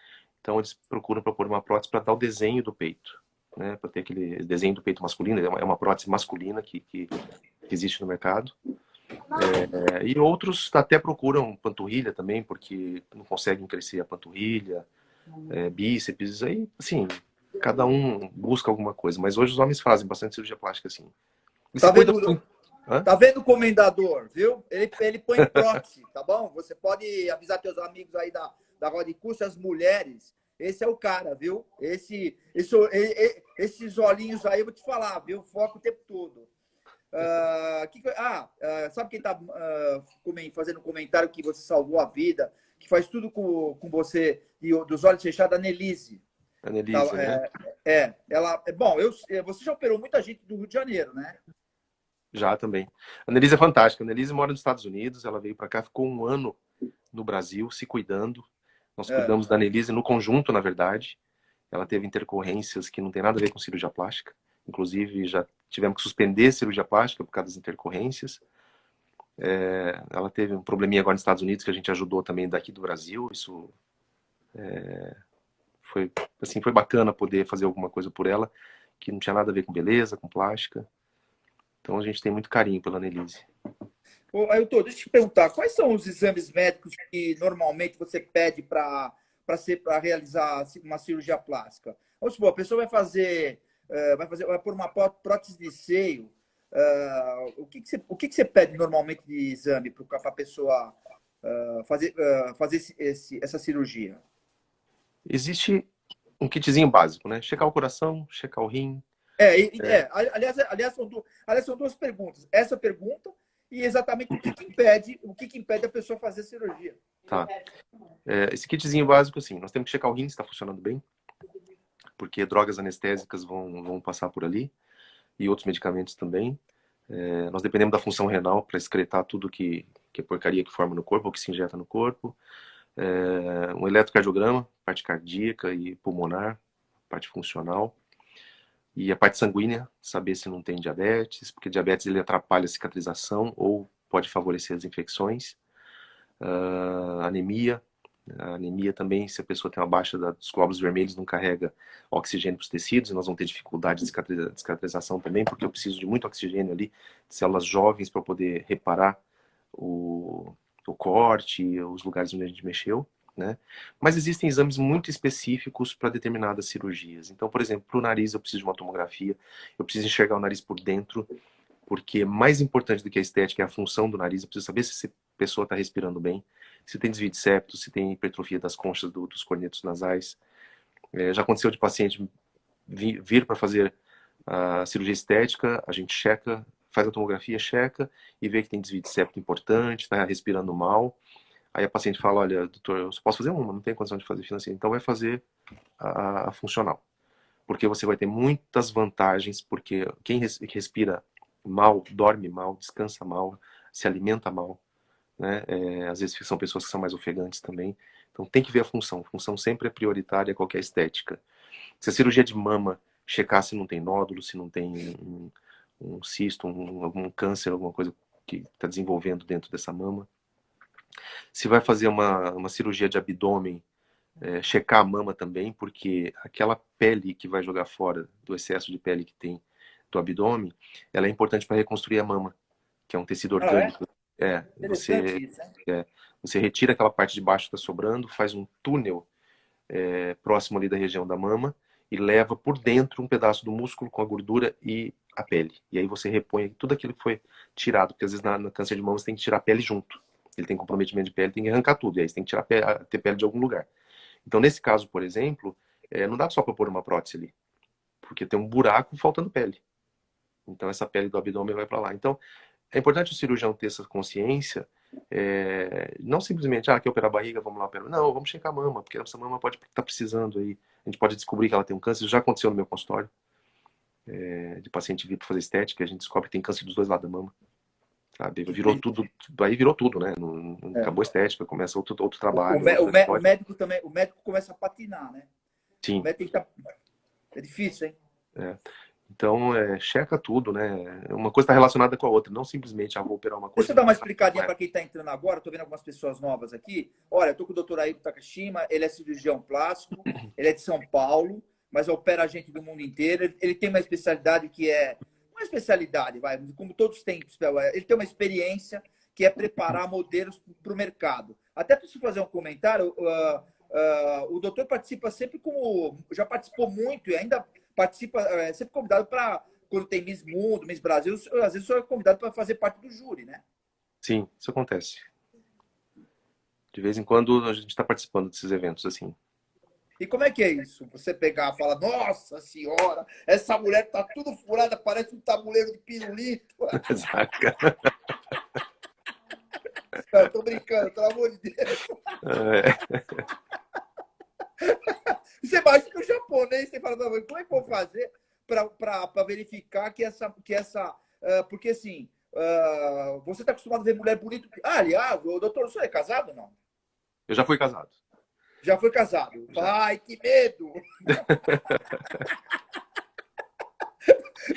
Então eles procuram propor uma prótese para dar o desenho do peito, né? Para ter aquele desenho do peito masculino, é uma prótese masculina que existe no mercado. E outros até procuram panturrilha também, porque não conseguem crescer a panturrilha, bíceps, aí, assim, cada um busca alguma coisa. Mas hoje os homens fazem bastante cirurgia plástica, assim. E Tá se cuida... vendo, Hã? tá vendo o comendador, viu? Ele põe prótese, tá bom? Você pode avisar teus amigos aí da Rod Custom, as mulheres. Esse é o cara, viu? Esses olhinhos aí, eu vou te falar, viu? Foca o tempo todo. Sabe quem está fazendo um comentário que você salvou a vida, que faz tudo com você, dos olhos fechados, a Nelise. Annelise, né? Bom, você já operou muita gente do Rio de Janeiro, né? Já também. A Annelise é fantástica. A Annelise mora nos Estados Unidos, ela veio para cá, ficou um ano no Brasil se cuidando. Nós É. cuidamos da Annelise no conjunto, na verdade. Ela teve intercorrências que não tem nada a ver com cirurgia plástica. Inclusive, já tivemos que suspender a cirurgia plástica por causa das intercorrências. Ela teve um probleminha agora nos Estados Unidos que a gente ajudou também daqui do Brasil. Isso foi bacana poder fazer alguma coisa por ela, que não tinha nada a ver com beleza, com plástica. Então a gente tem muito carinho pela Annelise. Ô, Ailton, deixa eu te perguntar, quais são os exames médicos que normalmente você pede para realizar uma cirurgia plástica? Vamos supor, a pessoa vai pôr uma prótese de seio. O que você pede normalmente de exame para a pessoa fazer essa cirurgia? Existe um kitzinho básico, né? Checar o coração, checar o rim. Aliás, são duas perguntas. Essa pergunta e exatamente o que impede a pessoa fazer a cirurgia. Tá. Esse kitzinho básico, assim, nós temos que checar o rim se está funcionando bem, porque drogas anestésicas vão passar por ali e outros medicamentos também. Nós dependemos da função renal para excretar tudo que é porcaria que forma no corpo ou que se injeta no corpo. Um eletrocardiograma, parte cardíaca e pulmonar, parte funcional. E a parte sanguínea, saber se não tem diabetes, porque diabetes ele atrapalha a cicatrização ou pode favorecer as infecções. Anemia, A anemia também, se a pessoa tem uma baixa dos glóbulos vermelhos, não carrega oxigênio para os tecidos, e nós vamos ter dificuldade de cicatrização também, porque eu preciso de muito oxigênio ali, de células jovens para poder reparar o corte, os lugares onde a gente mexeu, né? Mas existem exames muito específicos para determinadas cirurgias. Então, por exemplo, para o nariz eu preciso de uma tomografia, eu preciso enxergar o nariz por dentro, porque mais importante do que a estética é a função do nariz. Eu preciso saber se essa pessoa está respirando bem, se tem desvio de septo, se tem hipertrofia das conchas dos cornetos nasais. Já aconteceu de paciente vir para fazer a cirurgia estética, a gente checa, faz a tomografia, checa e vê que tem desvio de septo importante, está respirando mal. Aí a paciente fala, olha, doutor, eu só posso fazer uma, não tenho condição de fazer financeira. Então vai fazer a funcional. Porque você vai ter muitas vantagens, porque quem respira mal, dorme mal, descansa mal, se alimenta mal, né? Às vezes são pessoas que são mais ofegantes também. Então tem que ver a função. A função sempre é prioritária a qualquer estética. Se a cirurgia de mama checar se não tem nódulo, se não tem um cisto, algum câncer, alguma coisa que está desenvolvendo dentro dessa mama. Se vai fazer uma cirurgia de abdômen, checar a mama também, porque aquela pele que vai jogar fora, do excesso de pele que tem do abdômen, ela é importante para reconstruir a mama, que é um tecido orgânico. Interessante isso, hein? Você retira aquela parte de baixo que está sobrando, faz um túnel próximo ali da região da mama e leva por dentro um pedaço do músculo com a gordura e a pele. E aí você repõe tudo aquilo que foi tirado, porque às vezes no câncer de mama você tem que tirar a pele junto. Ele tem comprometimento de pele, tem que arrancar tudo, e aí você tem que ter pele de algum lugar. Então, nesse caso, por exemplo, não dá só para pôr uma prótese ali, porque tem um buraco faltando pele. Então, essa pele do abdômen vai para lá. Então, é importante o cirurgião ter essa consciência, não simplesmente, quer operar a barriga, vamos lá operar. Não, vamos checar a mama, porque essa mama pode estar precisando aí. A gente pode descobrir que ela tem um câncer. Isso já aconteceu no meu consultório, de paciente vir para fazer estética, a gente descobre que tem câncer dos dois lados da mama. Sabe? Virou tudo, aí virou tudo, né? Acabou a estética, começa outro trabalho. O médico também, o médico começa a patinar, né? Sim. O médico tem que é difícil, hein? Então, checa tudo, né? Uma coisa está relacionada com a outra, não simplesmente, vou operar uma coisa. Deixa eu dar uma explicadinha para quem está entrando agora. Estou vendo algumas pessoas novas aqui. Olha, eu estou com o doutor Ailton Takashima, ele é cirurgião plástico, ele é de São Paulo, mas opera gente do mundo inteiro. Ele tem uma especialidade que é... Uma especialidade, como todos têm. Ele tem uma experiência que é preparar modelos para o mercado. Até preciso fazer um comentário. O doutor participa sempre como... Já participou muito e ainda participa, sempre convidado para... Quando tem Miss Mundo, Miss Brasil, às vezes o senhor é convidado para fazer parte do júri, né? Sim, isso acontece. De vez em quando a gente está participando desses eventos, assim. E como é que é isso? Você pegar e falar, nossa senhora, essa mulher tá tudo furada, parece um tabuleiro de pirulito. Exato. Eu tô brincando, pelo amor de Deus. Você imagina o japonês, você fala, como é que eu vou fazer para verificar que essa... porque assim, você está acostumado a ver mulher bonita. Aliás, o doutor, o senhor é casado ou não? Eu já fui casado. Já foi casado? Já. Ai, que medo!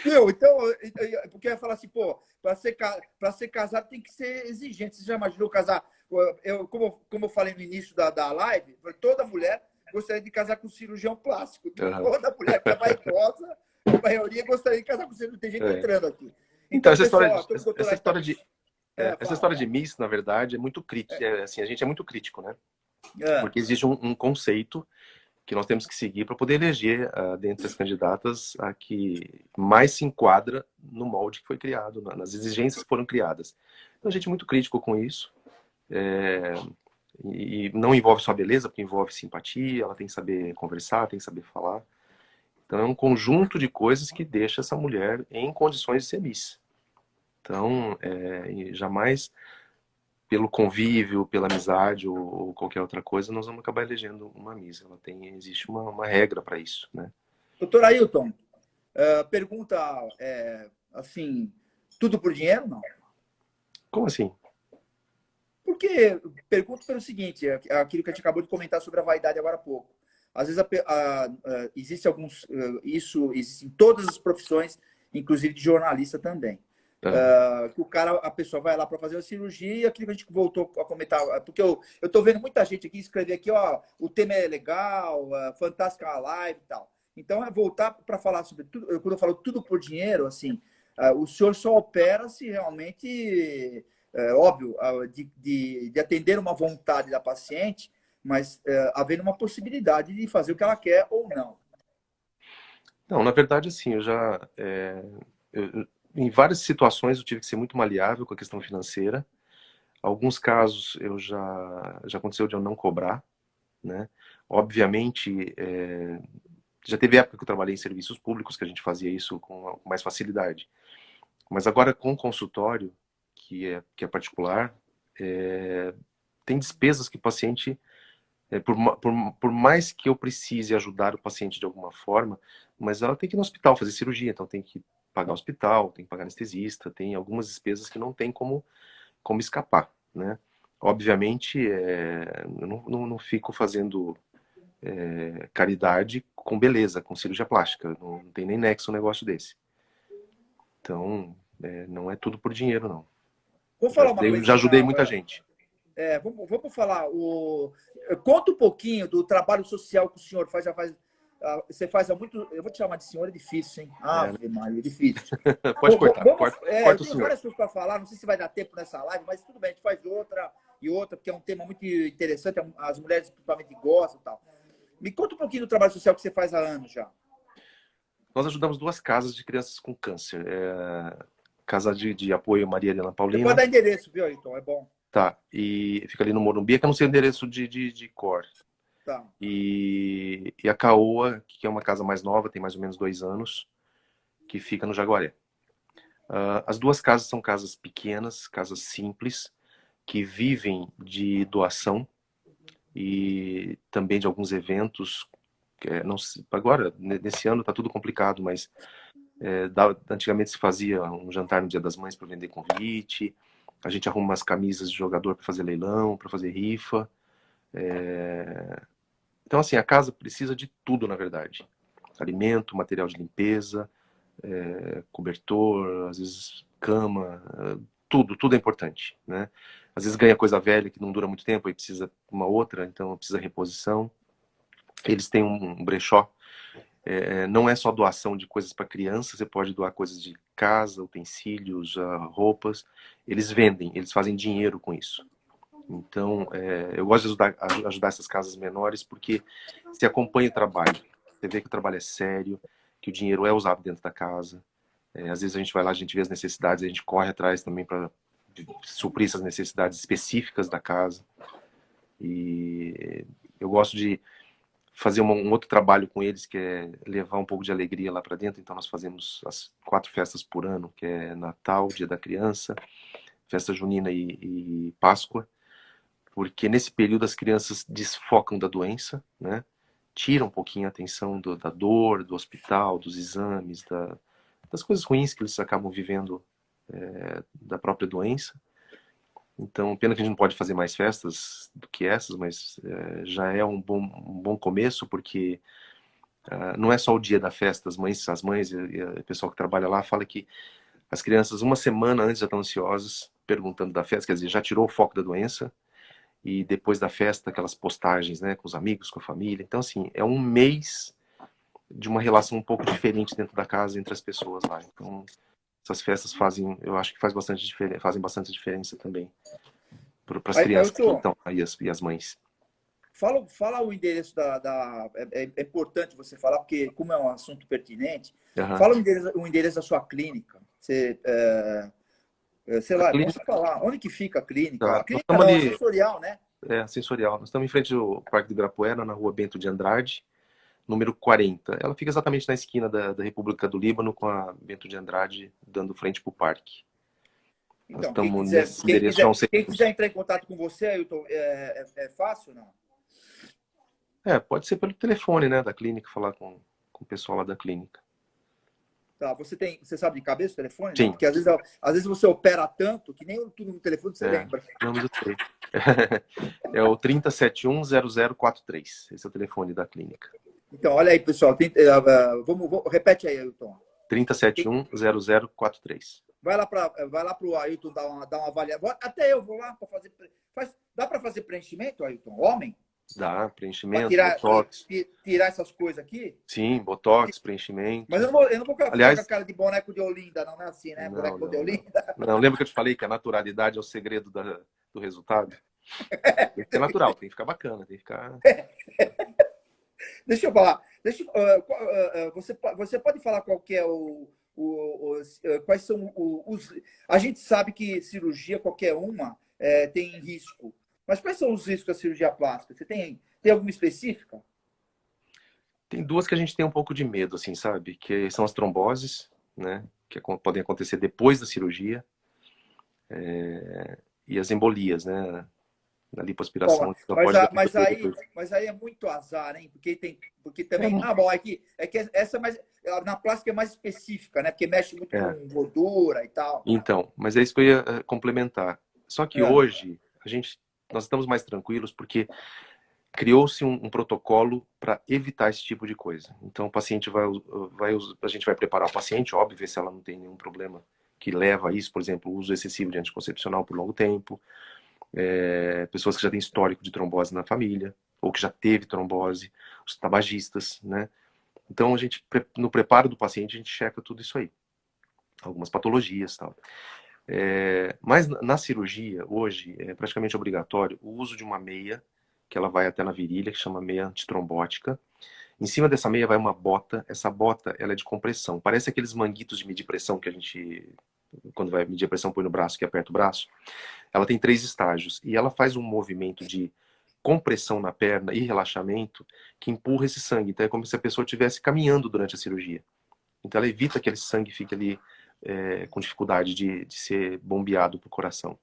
Viu? Então, porque eu ia falar assim, pô, para ser casado tem que ser exigente. Você já imaginou casar? Como eu falei no início da live, toda mulher gostaria de casar com um cirurgião plástico. Toda mulher que é vaidosa, a maioria gostaria de casar com um cirurgião. Tem gente entrando aqui. Então essa história de Miss, na verdade, é muito crítica. Assim, a gente é muito crítico, né? Porque existe um conceito que nós temos que seguir para poder eleger, dentre as candidatas, a que mais se enquadra no molde que foi criado, nas exigências que foram criadas. Então, a gente é muito crítico com isso. E não envolve só beleza, porque envolve simpatia, ela tem que saber conversar, tem que saber falar. Então, é um conjunto de coisas que deixa essa mulher em condições de ser Miss. Então, jamais... pelo convívio, pela amizade ou qualquer outra coisa, nós vamos acabar elegendo uma Miss. Existe uma regra para isso, né? Doutor Ailton, pergunta assim, tudo por dinheiro, não? Como assim? Porque, pergunto pelo seguinte, aquilo que a gente acabou de comentar sobre a vaidade agora há pouco. Às vezes existe alguns... Isso existe em todas as profissões, inclusive de jornalista também. Aham. que a pessoa vai lá para fazer a cirurgia, e aquilo que a gente voltou a comentar, porque eu estou vendo muita gente aqui escrever aqui, ó, o tema é legal, fantástica a live e tal. Então, é voltar para falar sobre tudo, quando eu falo tudo por dinheiro, assim, o senhor só opera se realmente, óbvio, de atender uma vontade da paciente, mas havendo uma possibilidade de fazer o que ela quer ou não. Não, na verdade, assim, em várias situações eu tive que ser muito maleável com a questão financeira. Alguns casos já aconteceu de eu não cobrar, né? Obviamente, já teve época que eu trabalhei em serviços públicos que a gente fazia isso com mais facilidade. Mas agora com o consultório, que é particular, tem despesas que o paciente, por mais que eu precise ajudar o paciente de alguma forma, mas ela tem que ir no hospital fazer cirurgia, então tem que pagar hospital, tem que pagar anestesista, tem algumas despesas que não tem como escapar, né? Obviamente, eu não fico fazendo caridade com beleza, com cirurgia plástica, não tem nem nexo um negócio desse. Então, não é tudo por dinheiro, não. Vamos falar uma Já ajudei coisinha. muita gente. Vamos falar. Conta um pouquinho do trabalho social que o senhor faz. Você faz há muito. Eu vou te chamar de senhor, é difícil, hein? Né? Ave Maria, é difícil. Pode cortar, Eu corta o tenho senhor. várias coisas para falar, não sei se vai dar tempo nessa live, mas tudo bem, a gente faz outra e outra, porque é um tema muito interessante, as mulheres principalmente gostam e tal. Me conta um pouquinho do trabalho social que você faz há anos já. Nós ajudamos 2 casas de crianças com câncer. Casa de apoio Maria Helena Você pode Paulina, dar endereço, viu, Ayrton? É bom. tá, e fica ali no Morumbi, que eu não sei o endereço de cor. Tá. E a Caoa, que é uma casa mais nova, tem mais ou menos 2 anos, que fica no Jaguaré. As 2 casas são casas pequenas, casas simples, que vivem de doação e também de alguns eventos. Não, agora, nesse ano, está tudo complicado, mas antigamente se fazia um jantar no Dia das Mães para vender convite, a gente arruma umas camisas de jogador para fazer leilão, para fazer rifa. Então, assim, a casa precisa de tudo, na verdade. Alimento, material de limpeza, cobertor, às vezes cama, tudo é importante, né? Às vezes ganha coisa velha que não dura muito tempo e precisa uma outra, então precisa reposição. Eles têm um brechó. Não é só doação de coisas para criança, você pode doar coisas de casa, utensílios, roupas. Eles vendem, eles fazem dinheiro com isso. Então, eu gosto de ajudar essas casas menores porque se acompanha o trabalho. Você vê que o trabalho é sério, que o dinheiro é usado dentro da casa. Às vezes a gente vai lá, a gente vê as necessidades, a gente corre atrás também para suprir essas necessidades específicas da casa. E eu gosto de fazer um outro trabalho com eles, que é levar um pouco de alegria lá para dentro. Então nós fazemos as 4 festas por ano, que é Natal, Dia da Criança, Festa Junina e Páscoa, porque nesse período as crianças desfocam da doença, né? Tiram um pouquinho a atenção da dor, do hospital, dos exames, das coisas ruins que eles acabam vivendo da própria doença. Então, pena que a gente não pode fazer mais festas do que essas, mas já é um bom começo, porque não é só o dia da festa, as mães e o pessoal que trabalha lá fala que as crianças uma semana antes já estão ansiosas, perguntando da festa, quer dizer, já tirou o foco da doença, e depois da festa, aquelas postagens, né, com os amigos, com a família. Então, assim, é um mês de uma relação um pouco diferente dentro da casa entre as pessoas lá. Então, essas festas eu acho que fazem bastante diferença também para as crianças que Ayrton, estão aí e as mães. fala o endereço é importante você falar, porque como é um assunto pertinente, Uhum. fala o endereço da sua clínica. Sei A lá, não clínica, sei falar. Onde que fica a clínica? A tá. Nós clínica estamos não, a ali, sensorial, né? sensorial. Nós estamos em frente ao Parque do Ibirapuera, na rua Bento de Andrade, número 40. Ela fica exatamente na esquina da República do Líbano com a Bento de Andrade, dando frente para o parque. Nós Então, estamos nesse endereço já há uns 6 quem quiser anos. entrar em contato com você, Ailton, é fácil, não? Pode ser pelo telefone, né, da clínica, falar com o pessoal lá da clínica. Tá, você sabe de cabeça o telefone? Não, Sim, porque às vezes você opera tanto que nem tudo no telefone você lembra. não, mas eu sei. É o 30710043. Esse é o telefone da clínica. Então, olha aí, pessoal. Repete aí, Ailton. 30710043. vai lá pro Ailton dar uma avaliação. Até eu vou lá para fazer. Dá para fazer preenchimento, Ailton? Homem? Dá, Para preenchimento, botox. tirar essas coisas aqui? Sim, botox, preenchimento. Mas eu não vou ficar com a Aliás, cara de boneco de Olinda, não é assim, né? não, Boneco de não, não. Olinda. Não, lembra que eu te falei que a naturalidade é o segredo do resultado? Tem que ser natural, tem que ficar bacana, tem que ficar. Deixa eu falar. Você pode falar qual que é quais são os. A gente sabe que cirurgia, qualquer uma, tem risco. Mas quais são os riscos da cirurgia plástica? Você tem alguma específica? Tem duas que a gente tem um pouco de medo, assim, sabe? Que são as tromboses, né? Que podem acontecer depois da cirurgia. E as embolias, né? Na lipoaspiração, então pode acontecer depois. Mas aí é muito azar, hein? Porque É, também. Ah, bom, é que essa na plástica é mais específica, né? Porque mexe muito é. com gordura e tal. Então, mas é isso que eu ia complementar. Só que É. hoje nós estamos mais tranquilos porque criou-se um protocolo para evitar esse tipo de coisa. Então, o paciente a gente vai preparar o paciente, óbvio, ver se ela não tem nenhum problema que leva a isso, por exemplo, o uso excessivo de anticoncepcional por longo tempo, pessoas que já têm histórico de trombose na família, ou que já teve trombose, os tabagistas, né? Então, no preparo do paciente, a gente checa tudo isso aí. Algumas patologias e tal. Mas na cirurgia, hoje, é praticamente obrigatório o uso de uma meia, que ela vai até na virilha, que chama meia antitrombótica. Em cima dessa meia vai uma bota. Essa bota, ela é de compressão. Parece aqueles manguitos de medir pressão que a gente, quando vai medir a pressão, põe no braço, que aperta o braço. Ela tem 3 estágios. E ela faz um movimento de compressão na perna e relaxamento que empurra esse sangue. Então é como se a pessoa estivesse caminhando durante a cirurgia. Então ela evita que esse sangue fique ali com dificuldade de ser bombeado para o coração.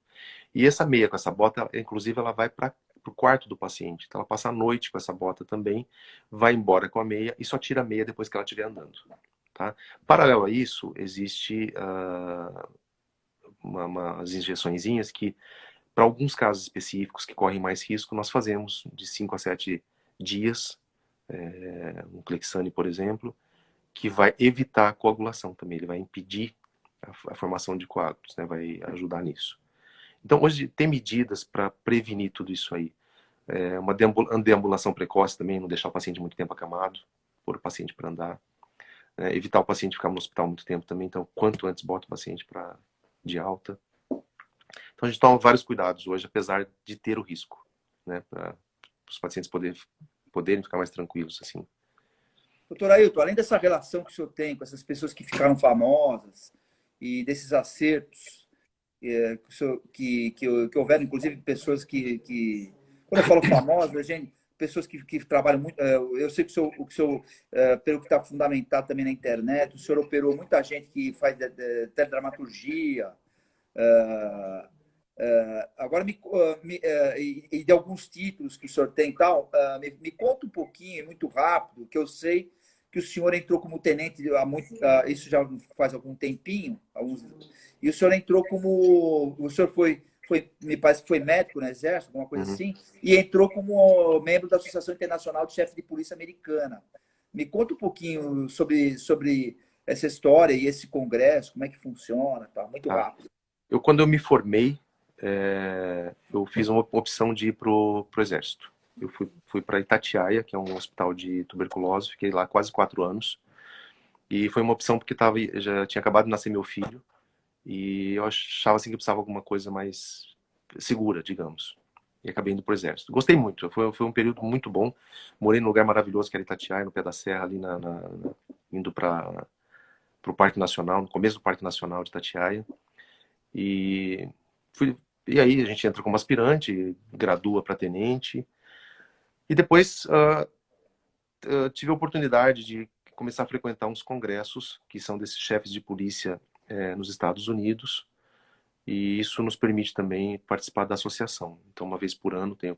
E essa meia com essa bota, inclusive, ela vai para o quarto do paciente. Então ela passa a noite com essa bota também, vai embora com a meia e só tira a meia depois que ela estiver andando. Tá? Paralelo a isso, existe umas injeçõezinhas que, para alguns casos específicos que correm mais risco, nós fazemos de 5 a 7 dias, um Clexane, por exemplo, que vai evitar a coagulação também, ele vai impedir a formação de coágulos, né? Vai ajudar nisso. Então, hoje tem medidas para prevenir tudo isso aí. Uma deambulação precoce também, não deixar o paciente muito tempo acamado, pôr o paciente para andar. Evitar o paciente ficar no hospital muito tempo também, então quanto antes bota o paciente de alta. Então a gente toma vários cuidados hoje, apesar de ter o risco, né? Para os pacientes poderem ficar mais tranquilos, assim. Doutor Ailton, além dessa relação que o senhor tem com essas pessoas que ficaram famosas e desses acertos, que houveram, inclusive, pessoas quando eu falo famosas, gente, pessoas que trabalham muito. Eu sei que o senhor pelo que está fundamentado também na internet, o senhor operou muita gente que faz teledramaturgia. Agora, e de alguns títulos que o senhor tem e tal, me conta um pouquinho, muito rápido, que eu sei que o senhor entrou como tenente isso já faz algum tempinho, e o senhor entrou como. O senhor me parece que foi médico no Exército, alguma coisa assim, e entrou como membro da Associação Internacional de Chefes de Polícia Americana. Me conta um pouquinho sobre essa história e esse congresso, como é que funciona, tá? Muito rápido. Quando eu me formei, eu fiz uma opção de ir pro Exército. Eu fui para Itatiaia, que é um hospital de tuberculose, fiquei lá quase 4 anos. E foi uma opção porque já tinha acabado de nascer meu filho e eu achava assim que eu precisava de alguma coisa mais segura, digamos. E acabei indo pro Exército. Gostei muito, foi um período muito bom. Morei num lugar maravilhoso que era Itatiaia, no pé da serra, ali indo para o Parque Nacional, no começo do Parque Nacional de Itatiaia. E aí a gente entra como aspirante, gradua para tenente. E depois tive a oportunidade de começar a frequentar uns congressos que são desses chefes de polícia nos Estados Unidos. E isso nos permite também participar da associação. Então, uma vez por ano tem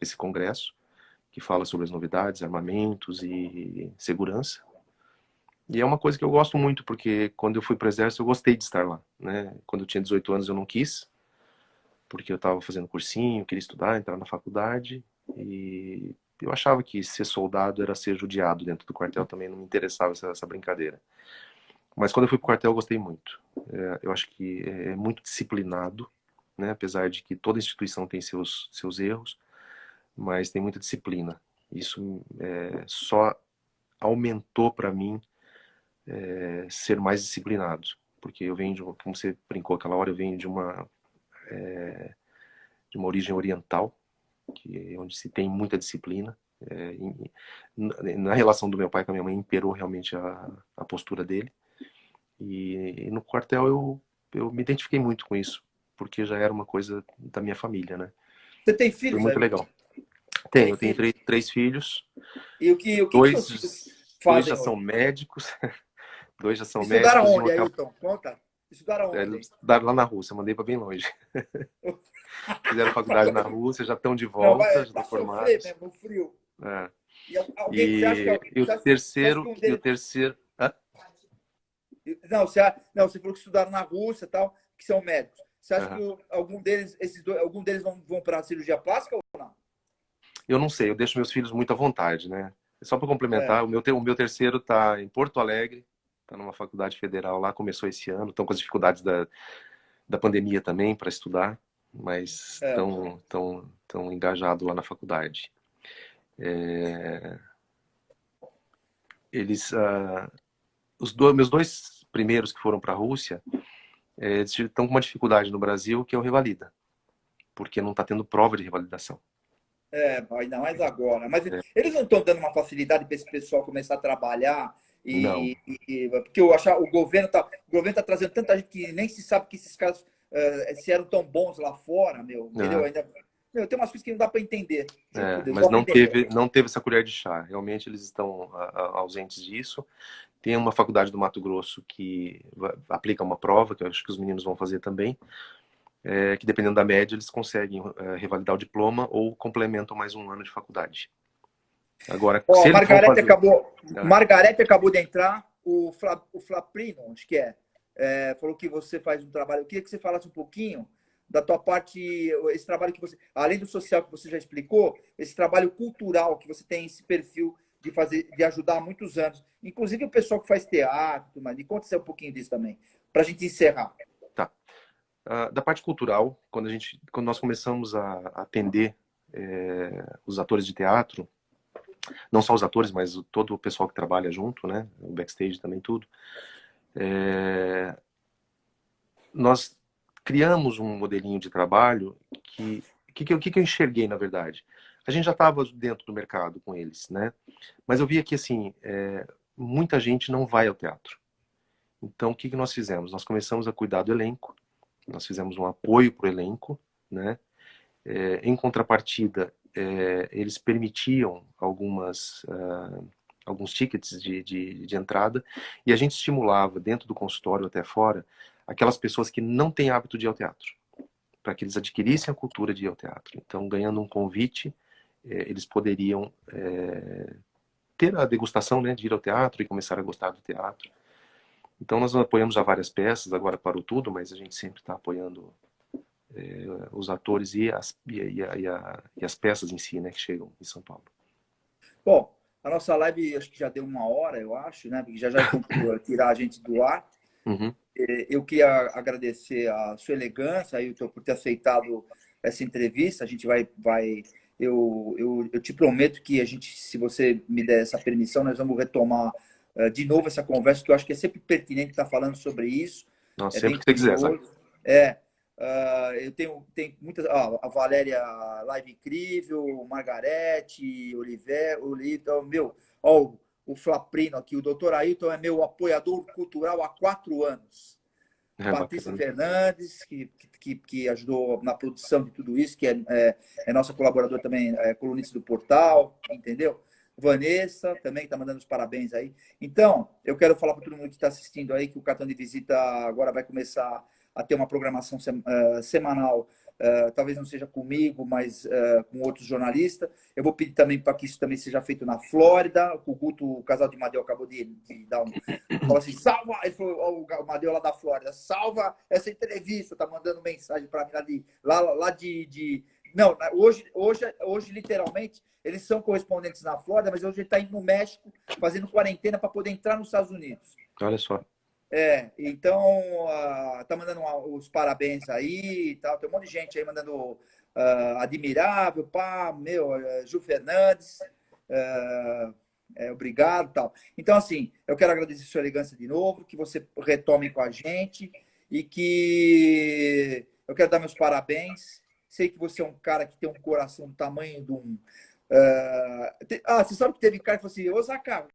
esse congresso que fala sobre as novidades, armamentos e segurança. E é uma coisa que eu gosto muito, porque quando eu fui para o Exército eu gostei de estar lá, né? Quando eu tinha 18 anos eu não quis, porque eu estava fazendo cursinho, queria estudar, entrar na faculdade, e eu achava que ser soldado era ser judiado dentro do quartel também, não me interessava essa brincadeira. Mas quando eu fui para o quartel, eu gostei muito. Eu acho que é muito disciplinado, né? Apesar de que toda instituição tem seus erros, mas tem muita disciplina. Isso só aumentou para mim ser mais disciplinado. Porque eu venho como você brincou aquela hora, eu venho de uma origem oriental, onde se tem muita disciplina. Na relação do meu pai com a minha mãe, imperou realmente a postura dele. E no quartel eu me identifiquei muito com isso, porque já era uma coisa da minha família, né? Você tem Foi filhos, muito Ailton? legal. Tem Eu tenho filhos? três filhos, E o que seus filhos dois fazem já são hoje? médicos, dois já são Estudaram médicos e onde, Ailton? Conta. Estudaram onde? eles estudaram lá na Rússia, mandei para bem longe. Fizeram faculdade na Rússia, já estão de Não, volta, vai já estão para sofrer formados. mesmo, no frio. É. E alguém, você acha que, E o você acha que terceiro, um deles. hã? Não, não, você falou que estudaram na Rússia e tal, que são médicos. Você acha que Aham. algum deles, algum deles vão para a cirurgia plástica ou não? Eu não sei, eu deixo meus filhos muito à vontade, né? Só para É, complementar, o meu terceiro está em Porto Alegre, está numa faculdade federal lá, começou esse ano, estão com as dificuldades da pandemia também para estudar, mas é. estão engajados lá na faculdade. Eles, meus dois primeiros que foram para a Rússia, eles estão com uma dificuldade no Brasil que é o Revalida, porque não está tendo prova de revalidação. Ainda mais agora. Mas É, eles não estão dando uma facilidade para esse pessoal começar a trabalhar não, porque eu achar o governo tá trazendo tanta gente que nem se sabe que esses caras se eram tão bons lá fora, meu, entendeu? é, Ainda, meu, tem umas coisas que não dá para entender. mas Só para entender. não teve essa colher de chá. Realmente eles estão ausentes disso. Tem uma faculdade do Mato Grosso que aplica uma prova, que eu acho que os meninos vão fazer também, que dependendo da média eles conseguem revalidar o diploma ou complementam mais um ano de faculdade. Agora, Ó, se eles vão fazer... Margarete acabou de entrar, o Flaprino, acho que falou que você faz um trabalho. Eu queria que você falasse um pouquinho da tua parte, esse trabalho que você, além do social que você já explicou, esse trabalho cultural que você tem esse perfil de fazer, de ajudar há muitos anos, inclusive o pessoal que faz teatro, mas me conta um pouquinho disso também, para a gente encerrar. Tá. Da parte cultural, quando nós começamos a atender os atores de teatro, não só os atores, mas todo o pessoal que trabalha junto, né, o backstage também tudo, nós criamos um modelinho de trabalho que eu enxerguei, na verdade. A gente já estava dentro do mercado com eles, né? Mas eu via que, assim, muita gente não vai ao teatro. Então, o que nós fizemos? Nós começamos a cuidar do elenco, nós fizemos um apoio para o elenco, né? Em contrapartida, eles permitiam alguns tickets de entrada e a gente estimulava, dentro do consultório até fora, aquelas pessoas que não têm hábito de ir ao teatro, para que eles adquirissem a cultura de ir ao teatro. Então, ganhando um convite, eles poderiam ter a degustação, né, de ir ao teatro e começar a gostar do teatro. Então, nós apoiamos já várias peças, agora parou tudo, mas a gente sempre está apoiando os atores e as peças em si, né, que chegam em São Paulo. Bom, a nossa live acho que já deu 1 hora, eu acho, né? Porque já vão tirar a gente do ar. Uhum. Eu queria agradecer a sua elegância, Ailton, por ter aceitado essa entrevista. A gente eu te prometo que a gente, se você me der essa permissão, nós vamos retomar de novo essa conversa, que eu acho que é sempre pertinente estar falando sobre isso. Nossa, É bem sempre que você quiser, sabe? curioso. Eu tenho muitas. A Valéria Live Incrível, Margarete, Olivia, meu, ó, o Flaprino aqui, o doutor Ailton é meu apoiador cultural há 4 anos. Patrícia Bacana. Fernandes, que ajudou na produção de tudo isso, que é nossa colaboradora também, colunista do portal, entendeu? Vanessa também está mandando os parabéns aí. Então, eu quero falar para todo mundo que está assistindo aí que o Cartão de Visita agora vai começar a ter uma programação semanal. Talvez não seja comigo, mas com outros jornalistas. Eu vou pedir também para que isso também seja feito na Flórida. O Guto, o casal de Madeu, acabou de dar falou assim, salva, ele falou, o Madeu lá da Flórida, salva essa entrevista, tá mandando mensagem para mim lá de... Não, hoje, literalmente, eles são correspondentes na Flórida, mas hoje ele está indo no México, fazendo quarentena para poder entrar nos Estados Unidos. Olha só. Então, tá mandando os parabéns aí e tal. Tem um monte de gente aí mandando admirável, pá, meu, Ju Fernandes, obrigado e tal. Então, assim, eu quero agradecer sua elegância de novo, que você retome com a gente e que eu quero dar meus parabéns. Sei que você é um cara que tem um coração do tamanho de um. Você sabe que teve cara que falou assim, ô Zaca,